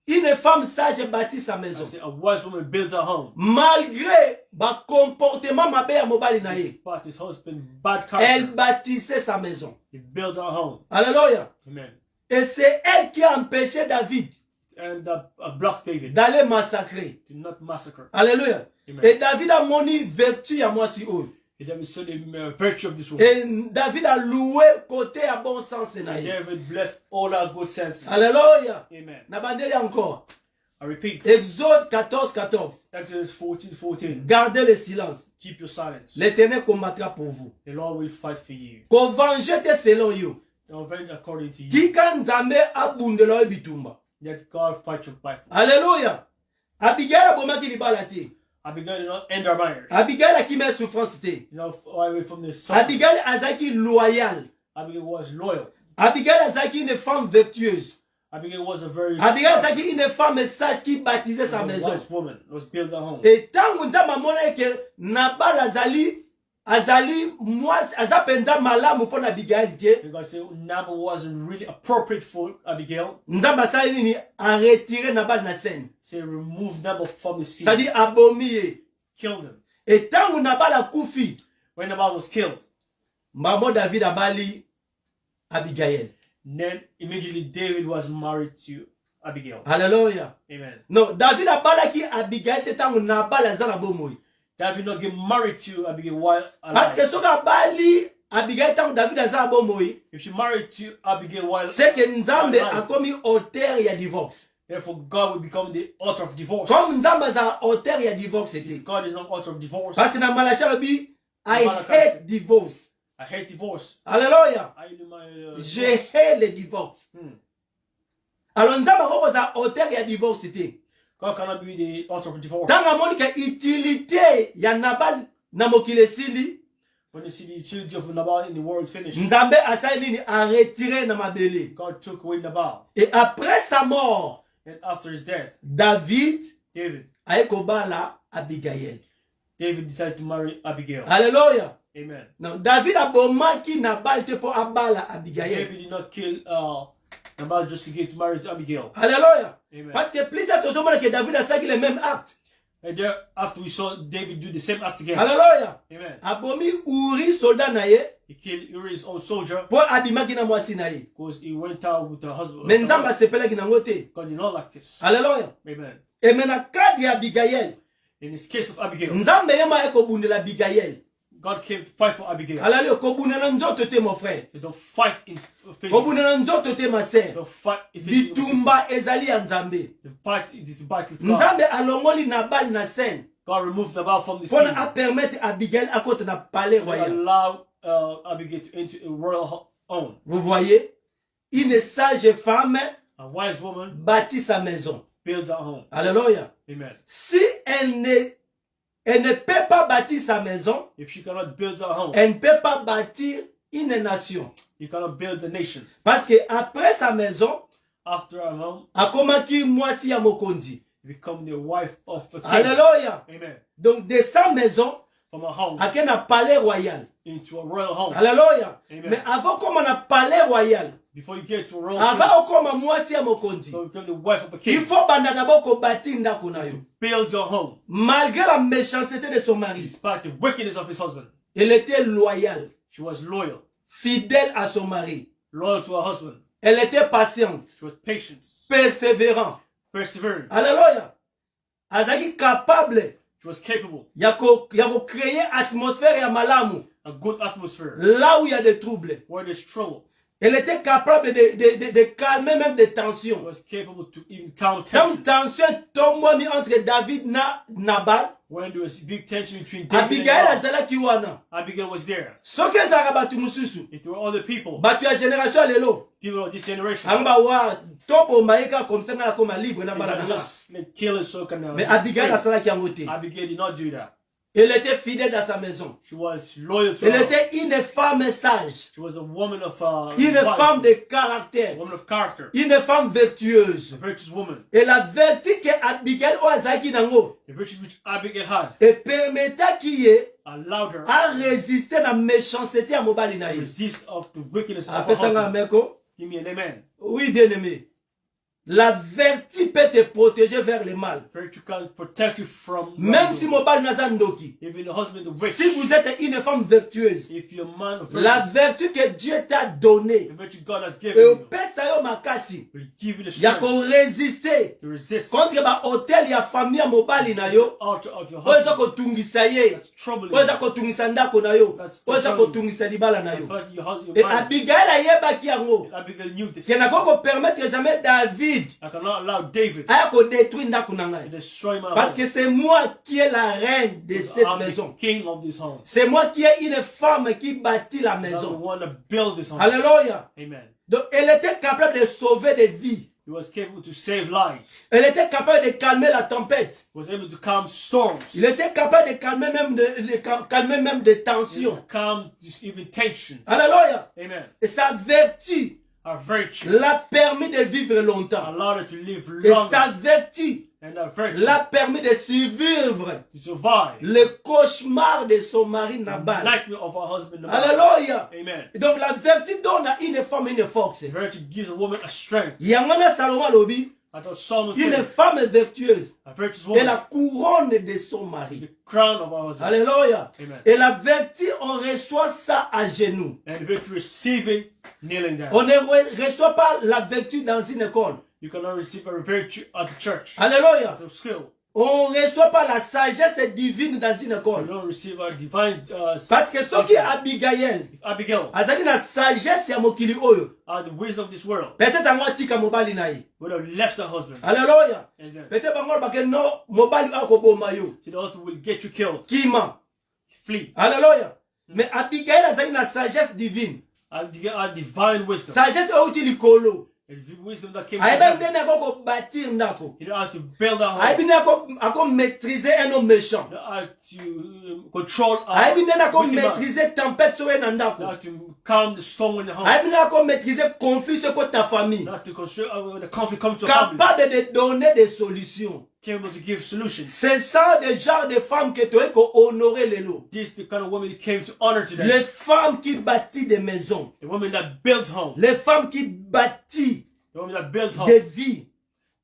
une femme sage bâtit sa I maison. say a wise woman builds her home. Malgré ba comportement mabe ya mobali na ye, But his husband bad elle character. bâtissait sa maison. He built her home. Alléluia. Amen. Et c'est elle qui a empêché David It's and block David d'aller massacrer. to not massacre. Alléluia. Amen. Et David a moni vertu à moi si haut. Et David saw the virtue of this woman. Et David a loué côté à bon sens. David blessed all our good senses. Alléluia. Amen. N'abandonnez encore. I repeat. Exode 14:14. Exodus 14:14. Gardez le silence. Keep your silence. L'Éternel combattra pour vous. The Lord will fight for you. Ko venger te selon you. Don't avenge according to you. Tika nzambe abundela yo bitumba. Let God fight your battle. Alléluia. Abigail abomaki libala te. Abigail did not end our marriage. Abigail akime souffrance te. You know, away from the suffering. Abigail azaki loyal. Abigail was loyal. Abigail azaki une femme vertueuse. Abigail was a very Abigail azaki une femme sage qui baptisait sa maison. wise woman. Was built at home. Et tant nzambe amona ke Nabal azali moi azapenza malamu pona Abigail te. Because Nabal wasn't really appropriate for Abigail. Nzambe asali nini a retiré Nabal na scène. So he removed Nabal from the scene. C'est-à-dire abomi. Killed him. Et tant Nabal akufi, When Nabal was killed, maman David abali Abigail. then immediately David was married to Abigail. Alléluia. Amen. Non, David abalaki Abigail te tant Nabal azala bomoi. David not get married to Abigail while Parce que alive. soki abali Abigail tant David azala bomoi, If she married to Abigail while c'est que Nzambe alive, akomi auteur ya divorce. therefore God will become the author of divorce. Comme Nzambe azala auteur ya divorce te. God is not author of divorce. Parce que dans Malachie alobi I Malachi. hate divorce. I hate divorce. Alléluia. I do my Je hate le divorce. Alors Nzambe akokozala auteur ya divorce te. God cannot be the author of divorce. Tant amoni ke utilité ya Nabal na mokili esili, When you see the utility of Nabal in the world finished, Nzambe asali nini a retiré na mabele. God took away Nabal. Et après sa mort, And after his death, David David aekobala Abigail. decided to marry Abigail. Alléluia. Amen. Non, David abomaki Nabal te po abala Abigail. David did not kill Nabal just to get married to Abigail. Alléluia. Amen. Parce que plus tard, tu vois que David a fait le même acte. And there, after we saw David do the same act again. Alléluia. Amen. Abomi Uri soldat na ye He killed Uriah's old soldier po abimaki na mwasi na ye. because he went out with her husband. Mais Nzambe asepelaki nango te. God did not like this. Alléluia. Amen. Et maintenant cadre ya Abigail, In this case of Abigail, Nzambe yema ekobundela Abigail. God came to fight for Abigail. Alléluia, kobundela nzoto te mon frère. So don't fight in physical. Kobundela nzoto te ma sœur. Don't fight in physical. Bitumba ezali ya Nzambe. The fight is the battle of God. Nzambe alongoli Nabal na scène. God removed Nabal from the Pour scene. permettre Abigail à côté na palais To royal. allow Abigail to enter a royal home. Vous voyez, une sage femme A wise woman bâtit sa maison. builds her home. Alléluia. Amen. Si elle ne peut pas bâtir sa maison, If she cannot build her home, elle ne peut pas bâtir une nation. you cannot build a nation. Parce que après sa maison, After her home, akomaki mwasi ya mokonzi. you become the wife of a king. Alléluia. Amen. Donc de sa maison, From a home ake na palais royal. into a royal home. Alléluia. Amen. Mais avant comme on a palais royal, Before you get to a royal avant place, okoma mwasi ya mokonzi, so you become the wife of a il king. faut banda d'abord ko bâtir ndako na yo. Build your home. Malgré la méchanceté de son mari, Despite the wickedness of his husband, elle était loyale, she was loyal. fidèle à son mari. Loyal to her husband. Elle était patiente, She was patient. persévérante. Persevering. Alléluia. Azaki capable She was capable. ya créer atmosphère ya malamu A good atmosphere. là où il y a des troubles. Where there's trouble, Elle était capable de calmer même des she tensions. was capable to even calm Quand tension. tension tombe entre David na Nabal, When there was big tension between David Abigail and azalaki wana. Abigail was there. Soki ezalaka bato mosusu, If there were other people, bato ya génération ya lelo, people of this generation, anga wa toboma ye kaka comme ça nga nakoma libre na they bala would na nga. just like kill us so can Mais Abigail asalaki yango te. Abigail did not do that. Elle était fidèle dans sa maison. She was loyal to Elle her. était une femme sage, She was a woman of une wise, femme de a caractère, woman of character, une femme vertueuse. a virtuous woman. Et la vertu que Abigail o azalaki nango, The virtue which Abigail had et permettaki ye allowed her a résister na méchanceté ya mobali na to ye. resist of the wickedness of her Apesanga husband. meko? Give me an amen. Oui, bien aimé. La vertu peut te protéger vers le mal. Virtue can protect you from Même wrongdoing. si mobile naza ndoki. Even the husband is rich. Si vous êtes une femme vertueuse, If you're a man of la virtue, vertu que Dieu t'a donnée, the virtue God has given et you pesa yo makasi, will give you the ya strength ko résister to resist contre ba hôtel ya famille ya mobali na yo, the altar of your oyo eza husband kotungisa ye, that's troubling oyo eza you. kotungisa ndako na yo, oyo eza kotungisa libala na That's yo. why your husband, Et your mind, Abigail ayebaki yango, Abigail knew this. ke nako permettre jamais David I cannot allow David aya kodétruire ndako na to ngai. destroy my Parce home. que c'est moi qui est la reine de Because cette I'm the maison. king of this home. C'est moi qui est une femme qui bâtit la I'm the maison. one that built this home. Alléluia. Amen. Donc, elle était capable de sauver des vies. He was capable to save lives. Elle était capable de calmer la tempête. He was able to calm storms. Il était capable de calmer même des He tensions. could calm even tensions. Alléluia. Amen. Et sa vertu Our virtue l'a permis de vivre longtemps. allowed her to live Et longer. sa vertu And our virtue l'a permis de survivre to survive le cauchemar de son mari the Nabal. nightmare of our husband. Nabal. Alléluia. Amen. Donc la vertu donne à une femme une force. The virtue gives a woman a strength. Yangana Salomon lobi, I thought Solomon une said, femme vertueuse a virtuous est la woman, couronne de son mari. the crown of our husband. Alléluia. Amen. Et la vertu, on reçoit ça à genoux. And the virtue receive it kneeling down. On ne reçoit pas la vertu dans une école. You cannot receive a virtue at the church, Alléluia. at the school. On ne reçoit pas la sagesse divine dans une You école. don't receive a divine Parce que ce qui est Abigail, Abigail azaki na sagesse ya mokili oyo. are the wisdom of this world. Peut-être ango atika mobali na ye. Would have left her husband. Alléluia. Amen. Peut-être bango bake no mobali akoboma yo. So the husband will get you killed. Kima. Flee. Alléluia. Mais Abigail azaki na sagesse divine. And divine wisdom. Sagesse oyo uti likolo. And the wisdom that came Ayebi from ndenge ako bâtir ndako. you know how to build a home. Ayebi ndenge ako maîtriser un homme méchant. You know how to control Ayebi ndenge ako wicked man. maîtriser tempête sowe na You know ndako. how to calm the storm in the home. Ayebi ndenge ako maîtriser conflit sowe ta famille. You know how to control when the conflict comes to a family. Capable de donner des solutions. Capable to give solutions. C'est ça le genre de femme que tu as honorer les lots. This is the kind of woman he came to honor today. Les femmes qui bâtissent des maisons. The woman that built home. Les femmes qui bâtissent The woman that built home. des vies.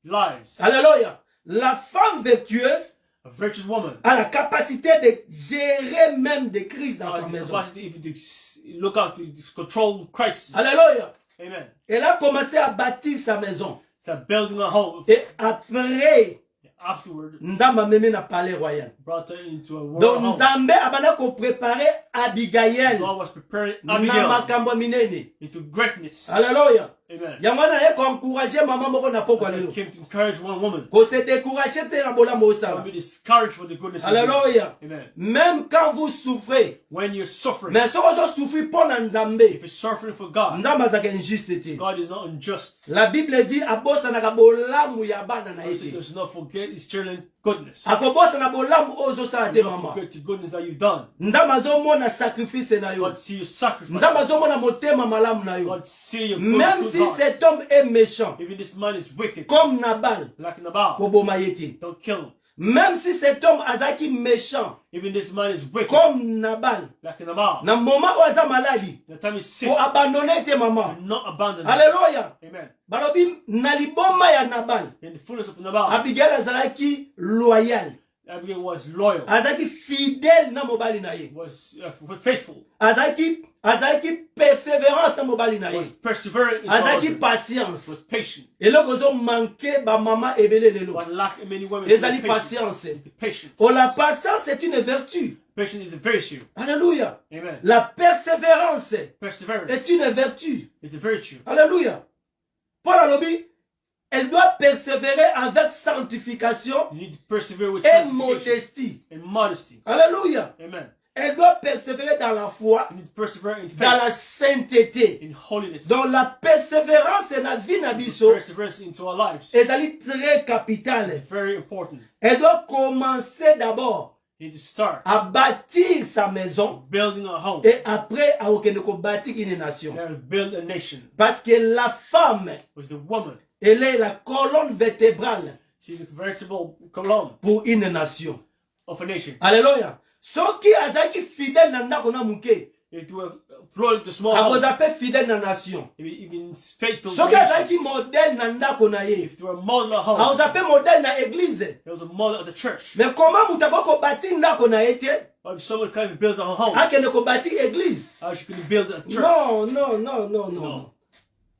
Lives. Alléluia. La femme vertueuse A virtuous woman. a la capacité de gérer même des crises dans Has sa the maison. capacity even to look out to control crisis. Alléluia. Amen. Elle a commencé à bâtir sa maison. Start building a home. Et après, Afterward, Nzamba meme na palais royal. brought her into a royal Donc home. Nzambe abana ko préparer Abigail God was preparing na Abigail makambo minene. into greatness. Alléluia. Amen. Yango na ye ko encourager mama moko na poko And lelo. he came to encourage one woman. Ko se décourager te na bola mo Don't sala. be discouraged for the goodness of God. Alléluia. Amen. Même quand vous souffrez, When you're suffering, mais soko zo souffrir pour na Nzambe. if you're suffering for God, Nzamba za injuste te. God is not unjust. La Bible dit abosa na ka bolamu ya bana na God ye. does not forget His children goodness. Akobosa na bolamu ozo sala te Do not mama. forget the goodness that you've done. Nzamba zo mona sacrifice na yo. God see your sacrifice. Nzamba zo mona motema malamu na yo. God see your good, Même good si heart. cet homme est méchant, Even this man is wicked, comme Nabal, like Nabal, koboma ye te. don't kill him. Même si cet homme azaki méchant, Even this man is wicked, comme Nabal, like Nabal. na moment où aza maladi, The time is sick, ko abandonner te mama. do not abandon him. Alléluia. Amen. Balobi na liboma ya Nabal, In the fullness of Nabal, Abigail azalaki loyal, Abigail was loyal, azalaki fidèle na mobali na ye, was faithful, azalaki persévérante na mobali na was ye, persevering in azalaki husband, patience. was patient. Eloko zo manquer ba mama ebele lelo. What lack many women Ezali is patience. patience. The patience. Oh, la patience c'est une vertu. Patience is a virtue. Alléluia. Amen. La persévérance Perseverance est une vertu. is a virtue. Alléluia. Paul alobi, elle doit persévérer avec sanctification You need to persevere with et sanctification modestie. and modesty. Alléluia. Amen. Elle doit persévérer dans la foi, You need to persevere in dans faith, la sainteté. in holiness. Donc la persévérance na vie na biso Perseverance into our lives. ezali très capitale. Very important. Elle doit commencer d'abord You need to start à bâtir sa maison building a home. et après à okende ko bâtir une nation. And build a nation. Parce que la femme, Was the woman. elle est la colonne vertébrale She's a veritable column pour une nation. of a nation. Alléluia. Soki azaki fidèle na ndako na muke, if you were thrown into small akoza house, pe fidèle na nation. even faithful to Soki nation, azalaki modèle na ndako na ye, if you were a model at home, akoza pe modèle na église. there was a model of the church. Mais comment mutu akoki kobati ndako na ye te Or if someone can't even build a home, akende kobati église? how she can build a church? Non.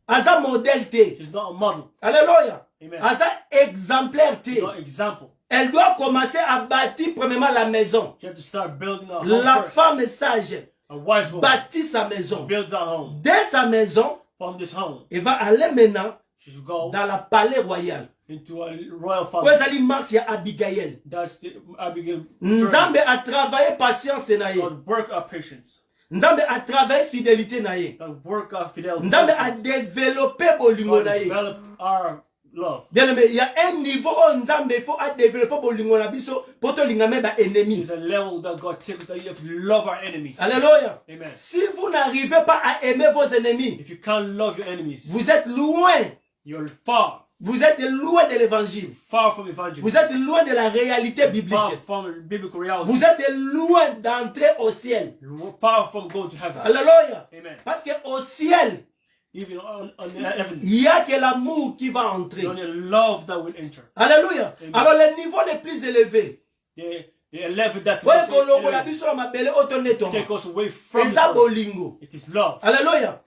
Aza modèle te. She's not a model. Alléluia. Amen. Aza exemplaire She's te. not an example. Elle doit commencer à bâtir premièrement la maison. She has to start building a home La first. femme sage A wise woman bâtit sa maison. builds a home. Dès sa maison, From this home, elle va aller maintenant she should go dans la palais royal. into a royal Où family. ezali marche ya Abigail. That's the Abigail. Nzambe a travaillé patience na ye. God work our patience. Nzambe a travaillé fidélité na ye. God work our fidelity. Nzambe a développé bolingo God na ye. developed our love. Bien aimé, il y a un niveau où Nzambe il faut développer bolingo na biso pour to linga même ba ennemi. There's a level that God takes that you have to love our enemies. Alléluia. Amen. Si vous n'arrivez pas à aimer vos ennemis, If you can't love your enemies, vous êtes loin. you're far, Vous êtes loin de l'évangile. far from evangelism. Vous êtes loin de la réalité biblique. Far from biblical reality. Vous êtes loin d'entrer au ciel. Far from going to heaven. Alléluia. Amen. Parce qu'au ciel, Even on the heaven, il n'y a que l'amour qui va entrer. it's only love that will enter. Alléluia. Amen. Alors les niveaux les plus élevés, The level that's oyo most kolongola elevated, biso na mabele oyo tonetoma, take us away from this eza world. bolingo. It is love. Alléluia.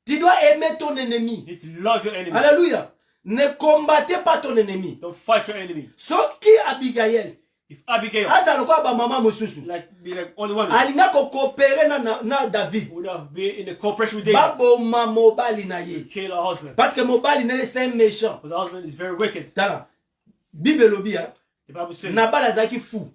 Tu dois aimer ton ennemi. You need to love your enemy. Alléluia. Ne combattez pas ton ennemi. Don't fight your enemy. Soki Abigail If Abigail, aza lokola bamama mosusu be like only woman, alinga kokopere na David would have been in the cooperation with David, baboma mobali na ye kill her husband. parce que mobali na ye c'est un méchant. Because the husband is very wicked. Tala Bible elobi The Bible says Nabal azalaki fou,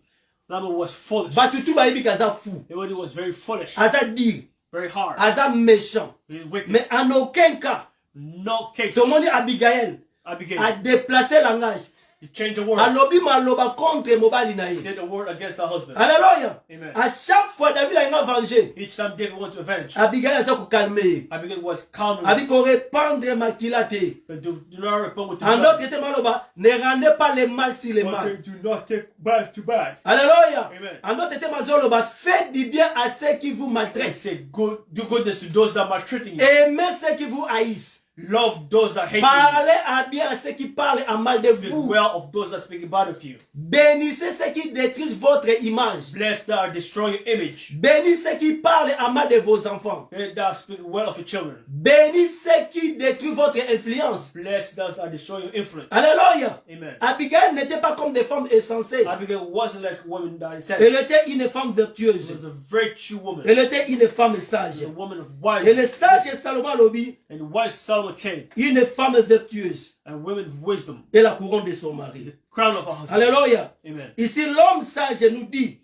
Nabal was foolish. bato tu bayebi ke aza fou, Everybody was very foolish, aza dire, very hard. aza méchant. He is wicked. Mais en aucun cas No case. tomoni Abigail Abigail, a déplacé langage, he changed the word. alobi maloba contre mobali na He ye. said the word against her husband. Alléluia. Amen. À chaque fois David alinga venger, Each time David went to avenge, Abigail aza kokalme ye, Abigail was calm. abi korépandre makila te. So do not respond with the En blood. d'autres termes, maloba, ne rendez pas le mal sur le But mal. do not take bad to bad. Alléluia. Amen. En d'autres termes, maloba, faites du bien à ceux qui vous He maltraitent. said, do goodness to those that are maltreating you. Aimez ceux qui vous haïssent. Love those that hate you. Parlez à bien à ceux qui parlent en mal de Speak vous. well of those that speak bad of you. Bénissez ceux qui détruisent votre image. Bless that are destroying your image. Bénissez ceux qui parlent en mal de vos enfants. Bless that speak well of your children. Bénissez ceux qui détruisent votre influence. Bless those that are destroying your influence. Alléluia. Amen. Abigail n'était pas comme des femmes insensées. Abigail wasn't like a woman that is said. Elle était une femme She vertueuse. was a virtue woman. Elle était une femme She sage. was a woman of wise. Et le sage Salomon Lobi, And wise Solomon came. une femme vertueuse And women of wisdom. et la couronne de son mari. Crown of her husband. Alléluia. Amen. Ici, l'homme sage nous dit,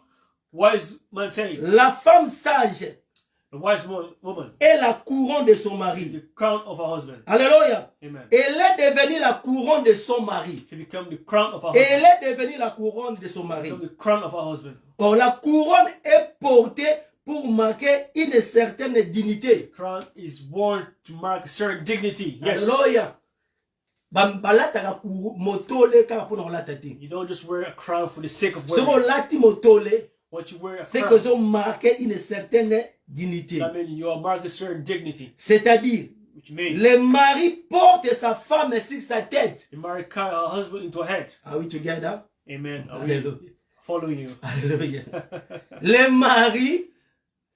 Wise man saying, la femme sage the wise woman, est la couronne de son mari. the crown of her husband. Alléluia. Amen. Elle est devenue la couronne de son mari. She became the crown of her Et husband. elle est devenue la couronne de son mari. Become the crown of her husband. Or, la couronne est portée pour marquer une certaine dignité. Crown is worn to mark a certain dignity. Yes. Alléluia. Balataka motole kaka pona olata te. You don't just wear a crown for the sake of Soki wearing. olati motole, What you wear a c'est que crown, vous marquez une certaine dignité. that means you are marking a certain dignity. C'est-à-dire, Which means le mari porte sa femme sur sa tête. you marry her husband into a head. Are we together? Amen. Are we Alléluia. following you? Alléluia. Le mari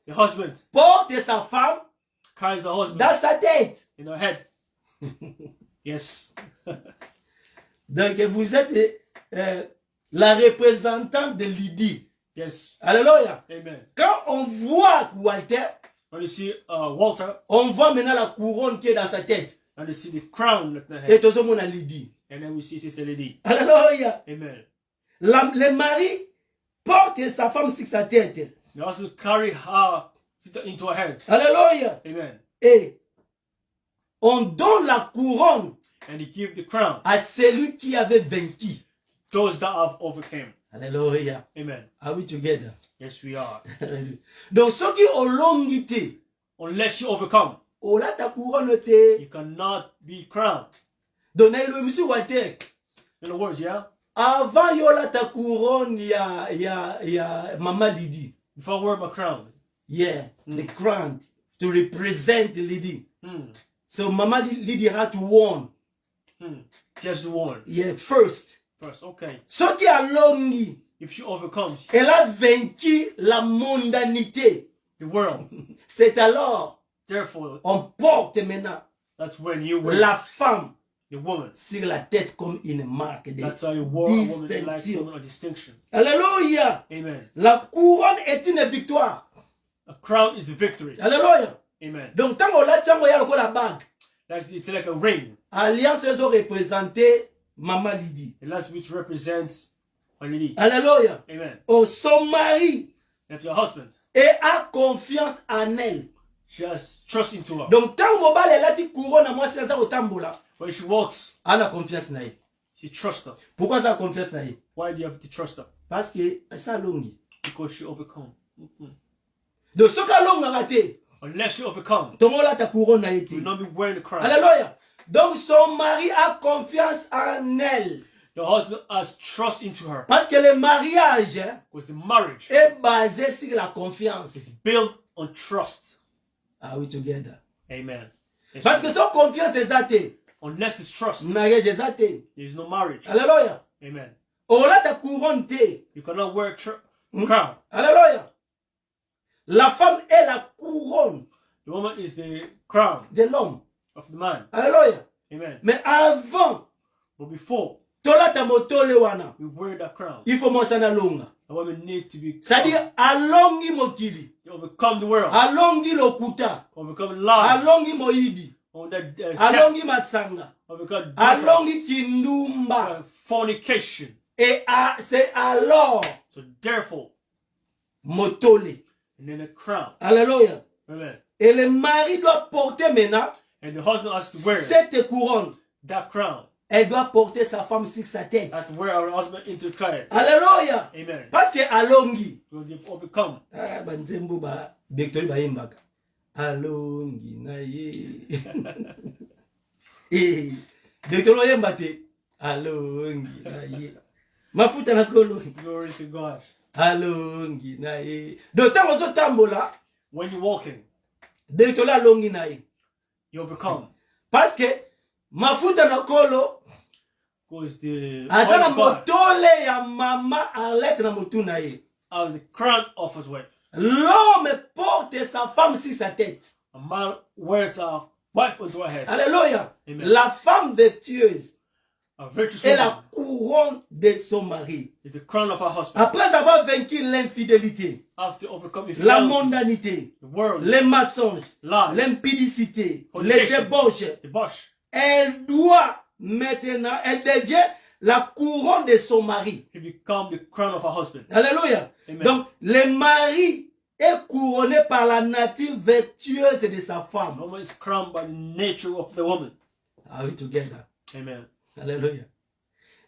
The husband porte sa femme carries the husband dans sa tête. in her head. Yes. Donc vous êtes la représentante de Lydie. Yes. Alléluia. Amen. Quand on voit Walter, When you see Walter, on voit maintenant la couronne qui est dans sa tête. and you see the crown at the Et head, tout le monde a Lydie. and then we see Sister Lady. Alléluia. Amen. Le mari porte sa femme sur sa tête. You also carry her into her head. Alléluia. Amen. Et on donne la couronne And he give the crown à celui qui avait vaincu. those that have overcame. Alléluia. Amen. Are we together? Yes, we are. Donc, ceux qui ont longité, Unless you overcome, on a ta couronne te. you cannot be crowned. Donc, le monsieur Walter, In other words, yeah? avant yo la ta couronne, il y a Maman Lydie. Before I wear my crown, Yeah, the crown to represent Lydie. So Mama Lydie had to warn. She has to warn. Yeah, first. Okay. Ce qui a longi, if she overcomes, elle a vaincu la mondanité. The world. C'est alors, Therefore, on porte maintenant that's when you wear la femme the woman. sur la tête comme une marque de That's how you wore a woman like distinction. woman of distinction. Alléluia. Amen. La couronne est une victoire. A crown is a victory. Alléluia. Amen. Donc, tant qu'on l'a tchango, il y a la bague. It's like a ring. Alliance, elles ont représenté Maman Lydie. And that's which represents a lady. Alléluia. Amen. Oh, son mari If your husband, et a confiance en elle. she has trust into her. Donc, tant que mobile est là, tu couronne à moi, c'est là, au tambola. When she walks, Elle a confiance en elle. she trusts her. Pourquoi ça a confiance en elle? Why do you have to trust her? Parce que ça longi. Because she overcome. Donc, ce qu'a longi raté, Unless she overcome, ton là, ta couronne a you été. will not be wearing the crown. Alléluia. Donc, son mari a confiance en elle. The husband has trust into her. Parce que le mariage Because the marriage est basé sur la confiance. is built on trust. Are we together? Amen. Yes, Parce que son confiance est athée. unless there's trust, Mariage est athée. there is no marriage. Alléluia. Amen. Oh là, ta couronne t'est. You cannot wear a crown. Alléluia. La femme est la couronne The woman is the crown de l'homme. of the man. Alléluia. Amen. Mais avant, But before tola ta motole wana, we wear that crown, il faut mosana longa. the woman need to be C'est-à-dire, alongi mokili, to overcome the world, alongi lokuta, overcome lies, alongi moibi, on that alongi masanga, overcome alongi kindumba. fornication. Et c'est alors So therefore, motole. and then a crown. Alléluia. Amen. Et le mari doit porter maintenant And the husband has to wear cette couronne. that crown. Elle doit porter sa femme sur sa tête. Has to wear our husband into the car. Alléluia. Amen. Parce que alongi. Because they've overcome. Ah, banzembo ba bektori ba imbaka. Alongi na ye. Eh, bektori yemba te. Alongi na ye. Mafuta na kolo. Glory to God. Alongi na ye. Donc tant ozo tambola, When you're walking, bektori alongi na ye. you overcome. Parce que mafuta na kolo Because the azala oil of God motole ya mama Arlette na mutu na ye. are the crown of his wife. L'homme porte sa femme sur sa tête. A man wears a wife onto her head. Alléluia. Amen. La femme vertueuse A virtuous est woman la couronne de son mari. is the crown of her husband. Après avoir vaincu l'infidélité, After overcoming la infidelity, mondanité, the world, les mensonges, lies, l'impudicité, les fornication, débauches, debauch, elle doit maintenant, elle devient la couronne de son mari. he become the crown of her husband. Alléluia. Amen. Donc, le mari est couronné par la nature vertueuse de sa The femme. woman is crowned by the nature of the woman. Are we together? Amen. Alléluia.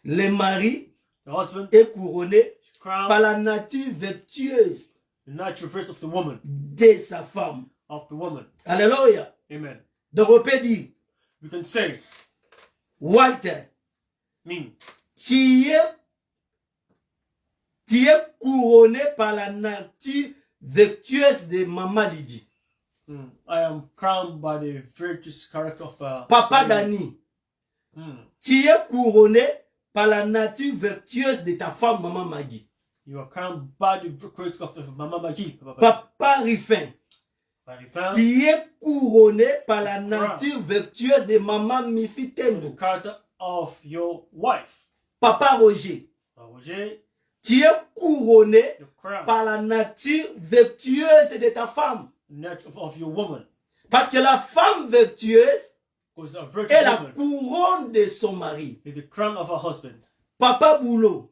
Le mari The husband est couronné is par crowned la nature vertueuse the natural virtue of the woman. de sa femme. Alléluia. Amen. Donc on peut dire, We can say, Walter, me, tu es couronné par la nature vertueuse de Maman Lydie. I am crowned by the virtuous character of Papa Dani, tu es couronné par la nature vertueuse de ta femme Maman Maggie. You are crowned by the character of Mama Maggie. Papa Riffin, tu es couronné par la nature vertueuse de Maman Mifi The Tembo. character of your wife. Papa Roger, Roger, tu es couronné the crown par la nature vertueuse de ta femme. of your woman. Parce que la femme vertueuse Because a virtuous est la woman couronne de son mari. is the crown of her husband. Papa Boulot,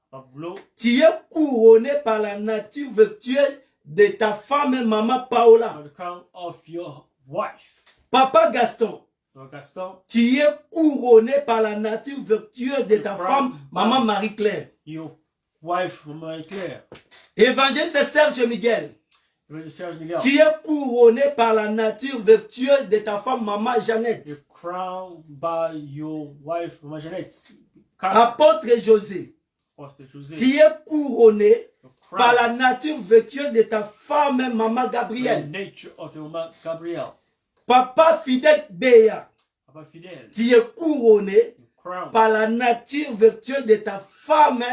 Pablo, tu es couronné par la nature vertueuse de ta femme Maman Paola. the crown of your wife. Papa Gaston, Gaston, tu es couronné par la nature vertueuse de ta femme Maman Marie-Claire. your wife, Mama Claire. Évangéliste Serge Miguel, Serge Miguel. tu es couronné par la nature vertueuse de ta femme Maman Jeannette. You're crowned by your wife, Mama Jeanette. Apôtre José, Pastor José. tu es couronné par la nature vertueuse de ta femme, maman The Gabrielle. nature of your mother, Gabrielle. Papa fidèle Béa, Papa Fidel. tu es couronné Crown par la nature vertueuse de ta femme,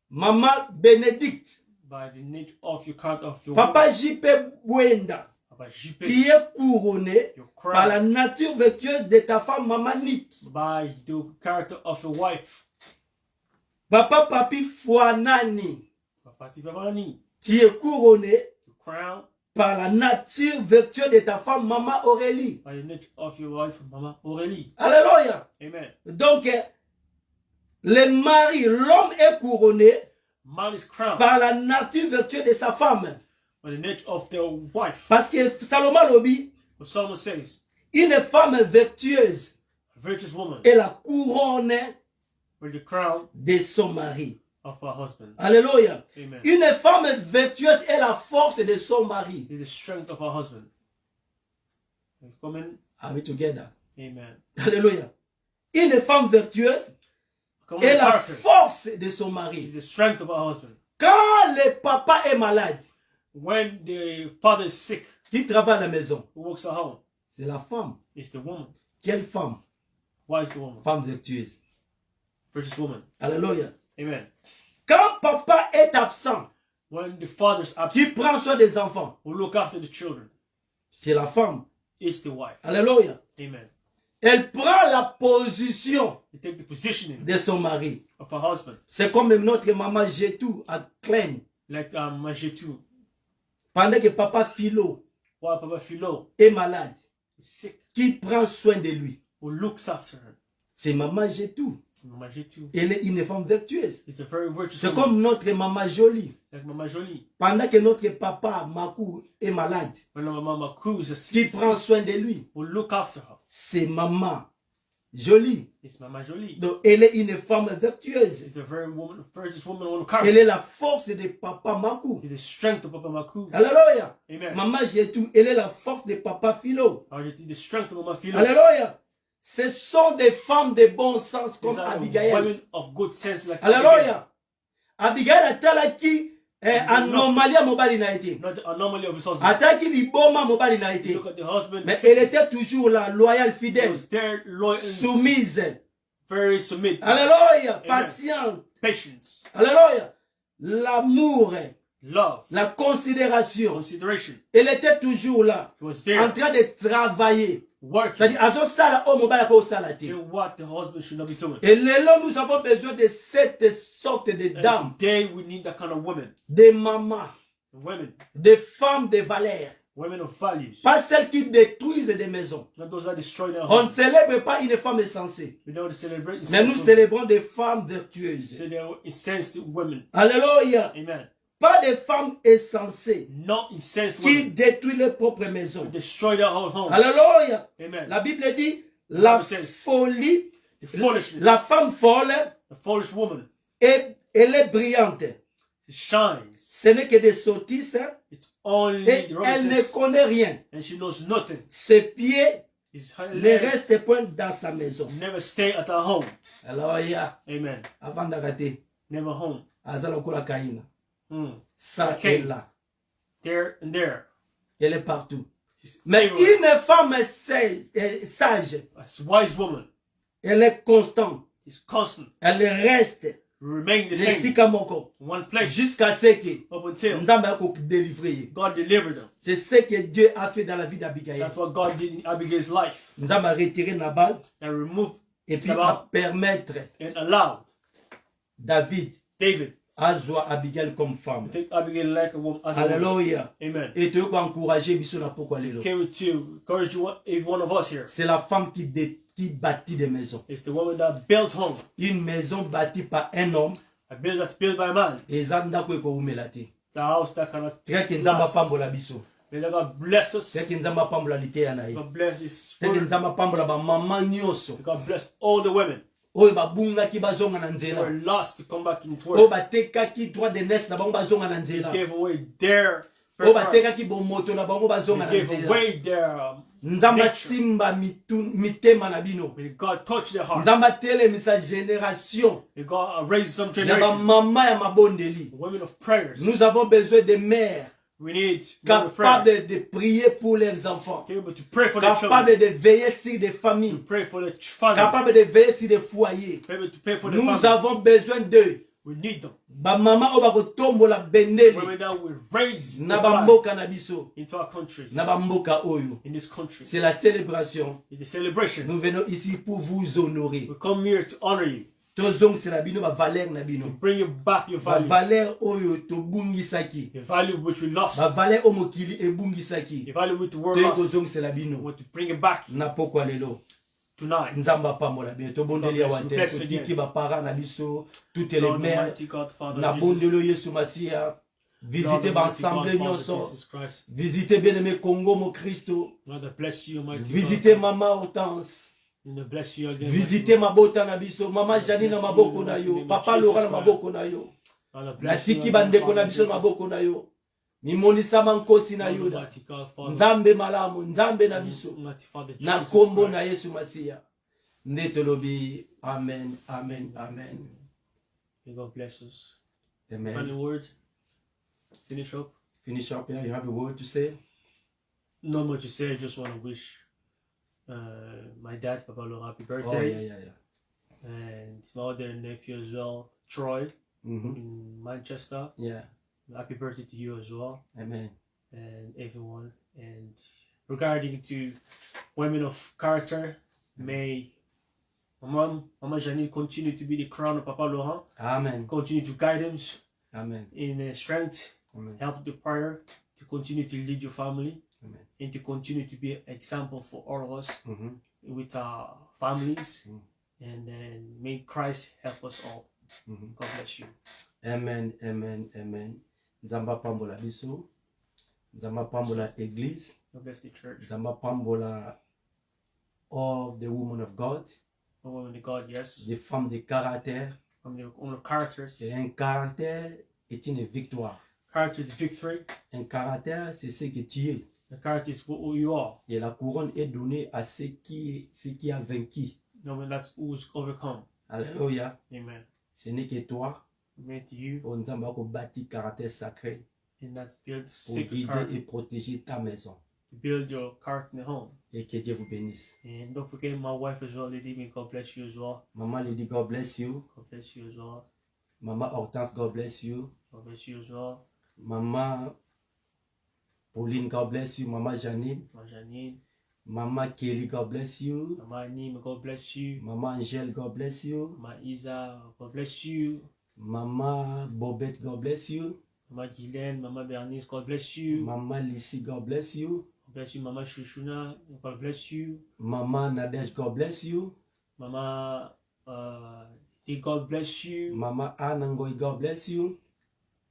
maman Bénédicte. by the nature of your character of your Papa JP Bwenda, Papa JP. tu es couronné Your par la crown nature vertueuse de ta femme, maman Nick. by the character of your wife. Papa Papi Fouanani, Papa Tibamani. tu es couronné Your crown par la nature vertueuse de ta femme, maman Aurélie. by the nature of your wife, Mama Aurélie. Alléluia. Amen. Donc, le mari, l'homme est couronné Man is crowned par la nature vertueuse de sa femme. by the nature of their wife. Parce que Salomon Lobi, What Solomon says, une femme vertueuse a virtuous woman est la couronne with the crown de son mari. of her husband. Alléluia. Amen. Une femme vertueuse est la force de son mari. Is the strength of her husband. Come Are we together? Amen. Alléluia. Une femme vertueuse Come est la character force de son is mari. the strength of her husband. Quand le papa est malade, When the father is sick, qui travaille à la maison, who works at home, c'est la femme. it's the woman. Quelle femme? Why is the woman? Femme vertueuse. Virtuous woman. Alléluia. Amen. Quand papa est absent, When the father's qui absent, prend soin des enfants, who look after the children, c'est la femme. it's the wife. Alléluia. Amen. Elle prend la position You take the positioning de son mari. of her husband, C'est comme notre maman Jétou à Klein. like Majetu. Pendant que papa Philo While Papa Philo est malade, is sick, qui prend soin de lui, who looks after her. c'est maman Jétou. Majetu Elle est une femme vertueuse. is a very virtuous C'est woman, comme notre maman Jolie. like Mama Jolie. Pendant que notre papa Makou est malade, When Mama Cruz is qui prend sick, soin de lui, who look after her, c'est maman Jolie. it's Mama Jolie. Donc elle est une femme vertueuse. Is the very woman, virtuous woman on Elle character. est la force de papa Makou. Is the strength of Papa Maku. Alléluia. Amen. Maman Jétou, elle est la force de papa Philo. Majetu, the strength of Mama Philo. Alléluia. Ce sont des femmes de bon sens comme These are Abigail. women of good sense like Abigail. Alléluia. Abigail atalaki anomalie ya mobali na été. Not the anomaly of his husband. Ataki liboma mobali na été. Look at the husband. Mais elle était toujours là, loyale, She fidèle, was there, loyal, and soumise. very submissive. Alléluia. Patiente. Patience, Alléluia. L'amour, love, la considération. consideration. Elle était toujours là, She was en there, train de travailler. working C'est-à-dire, azosala o mobali akosala te. in what the husband should not be doing. Et lelo, nous avons besoin de cette sorte de And dames, today we need that kind of women, de mamans, women, de femmes de valeur. women of values, Pas celles qui détruisent des maisons. not those that destroy their On home. ne célèbre pas une femme insensée, We don't celebrate. mais nous célébrons des femmes vertueuses. Say they're incensed women. Alléluia. Amen. Pas des femmes insensées Not incensed qui women. détruisent leur propre maison. Destroy their whole home. Alléluia. Amen. La Bible dit, la folie, The foolishness. la femme folle, The foolish woman. elle est brillante. She shines. Ce n'est que des sottises hein, It's only et the elle ne relatives. connaît rien. And she knows nothing. Ses pieds His her ne legs restent point dans sa maison. never stay at her home. Alléluia. Amen. Avant d'arrêter, Never home. azala kola Kaina. Ça Ok. est là. There and there. Elle est partout. She's Mais everywhere. une femme sage, A wise woman elle est constante. is constant. Elle reste Remain the same. nesika moko in one place. jusqu'à ce que Up until Nzambe délivrer. God delivered them. C'est ce que Dieu a fait dans la vie d'Abigail. That's what God did in Abigail's life. Nzambe a retiré Nabal And removed et puis Nabal a permettre and allowed David David à voir Abigail comme femme. to take Abigail like a woman. As a woman. Alléluia. Amen. Et tu veux encourager biso na pourquoi lelo. Came to encourage you, every one of us here. C'est la femme qui bâtit des maisons. It's the woman that built home. Une maison bâtie par un homme A build that's built by a man. et eza ndako ekoumela te. The house that cannot Teke Nzambe last. apambola biso. May God bless us. Teke Nzambe apambola liteya na ye. God bless His Teke word. Nzambe apambola ba mama nyonso. God bless all the women Oyo babungaki bazonga na who nzela. are lost to come back into Oyo work. batekaki droit de naissance na bango bazonga na nzela. Gave away their Oyo birthrights. batekaki bomoto na bango bazonga na They gave nzela. away their Nzamba nature. simba mitema na bino. May God touch their heart. Nzamba telemisa génération. May God raise some Ya ba generation. mama ya mabondeli. Women of prayers. Nous avons besoin de mères We need women of prayers. capables de prier pour leurs enfants. To be able to pray for their children. Capables de veiller sur des To familles. pray for the family. Capables de veiller sur des foyers. To be able to pray for the Nous family. avons besoin d'eux. We need them. Ba mama o bakotombola bendeli Women that will raise na the ba flag mboka na biso. into our countries. Na ba mboka oyo. In this country. C'est la célébration. It's a celebration. Nous venons ici pour vous honorer. We come here to honor you. Tozong c'est la bino ba valeur na bino. Bring you back your Ba values. valeur oyo to bungisaki. The value which we lost. Ba valeur o mokili e bungisaki. The value which the world Te lost. kozong c'est la We bino. want to bring it back Na pokwa lelo. tonight. Nzamba pambola bien. To bondeli ya God wate. bless you. Tiki ba para na biso. Toutes les Lord mères. Almighty God, Father Na Jesus. bondelo Yesu Masia. Lord Visitez ba Almighty God, ensemble Father nyonso. Jesus Christ. Visitez bien aimé Congo mon Christo. Lord, bless you, Almighty Visitez God. Mama Hortense. And bless you again. Visitez mabota na biso. Mama Janine na maboko na yo. Papa Laurent na maboko na yo. Lord, Na bless you tiki again, bandeko Father na biso na Jesus. maboko na yo. Mimonisa mankosi na Lord yuda. Almighty God, Father. Nzambe malamu. Nzambe na biso. Almighty Father Na Jesus kombo Christ. na Yesu Masia. Ndetolobi. Amen. Amen. Amen. May God bless us. Amen. Final word. Finish up. Finish up here. You have a word to say? Not much to say. I just want to wish my dad, Papa Laurent, happy Oh, birthday. yeah. And my other nephew as well, Troy, Mm-hmm. in Manchester. Yeah. Happy birthday to you as well. Amen. And everyone. And regarding to women of character, may Mama Janine continue to be the crown of Papa Laurent. Amen. Continue to guide him Amen. in strength, Amen. help the prayer, to continue to lead your family, Amen. and to continue to be an example for all of us Mm-hmm. with our families. Mm. And then may Christ help us all. Mm-hmm. God bless you. Amen. Amen. Amen. Nzamba pambola biso. Nzamba pambola église. God bless the church. Nzamba pambola all the women of God. The women of God, yes. Des femmes de caractère. From the women of characters. Et un caractère est une victoire. Character is victory. Un caractère, c'est ce que tu es. The character is who you are. Et la couronne est donnée à ceux qui a vaincu. No one that's who's overcome. Alléluia. Amen. Ce n'est que toi. Amen to you. On Nzamba ko bâti caractère sacré And that's build pour sacred guider character. et protéger ta maison. To build your character in the home. Et que Dieu vous bénisse. And don't forget my wife as well, Lady. May God bless you as well. Maman Lady, God bless you. God bless you as well. Maman Hortense, God bless you. God bless you as well. Maman Pauline, God bless you. Maman Janine. My Janine. Maman Kelly, God bless you. My Annie, God bless you. Maman Angèle, God bless you. My Isa, God bless you. Maman Bobette, God bless you. Mama Guylaine, Mama Bernice, God bless you. Maman Lissy, God bless you. God bless you. Mama Shushuna, God bless you. Maman Nadège, God bless you. Mama God bless you. Maman Anangoy, God bless you.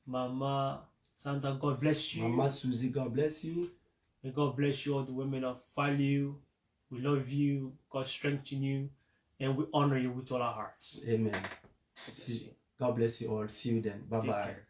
Mama Santa, God bless you. Maman Suzy, God bless you. May God bless you, all the women of value. We love you. God strengthen you. And we honor you with all our hearts. Amen. God bless you. God bless you all. See you then. Bye Take bye. care.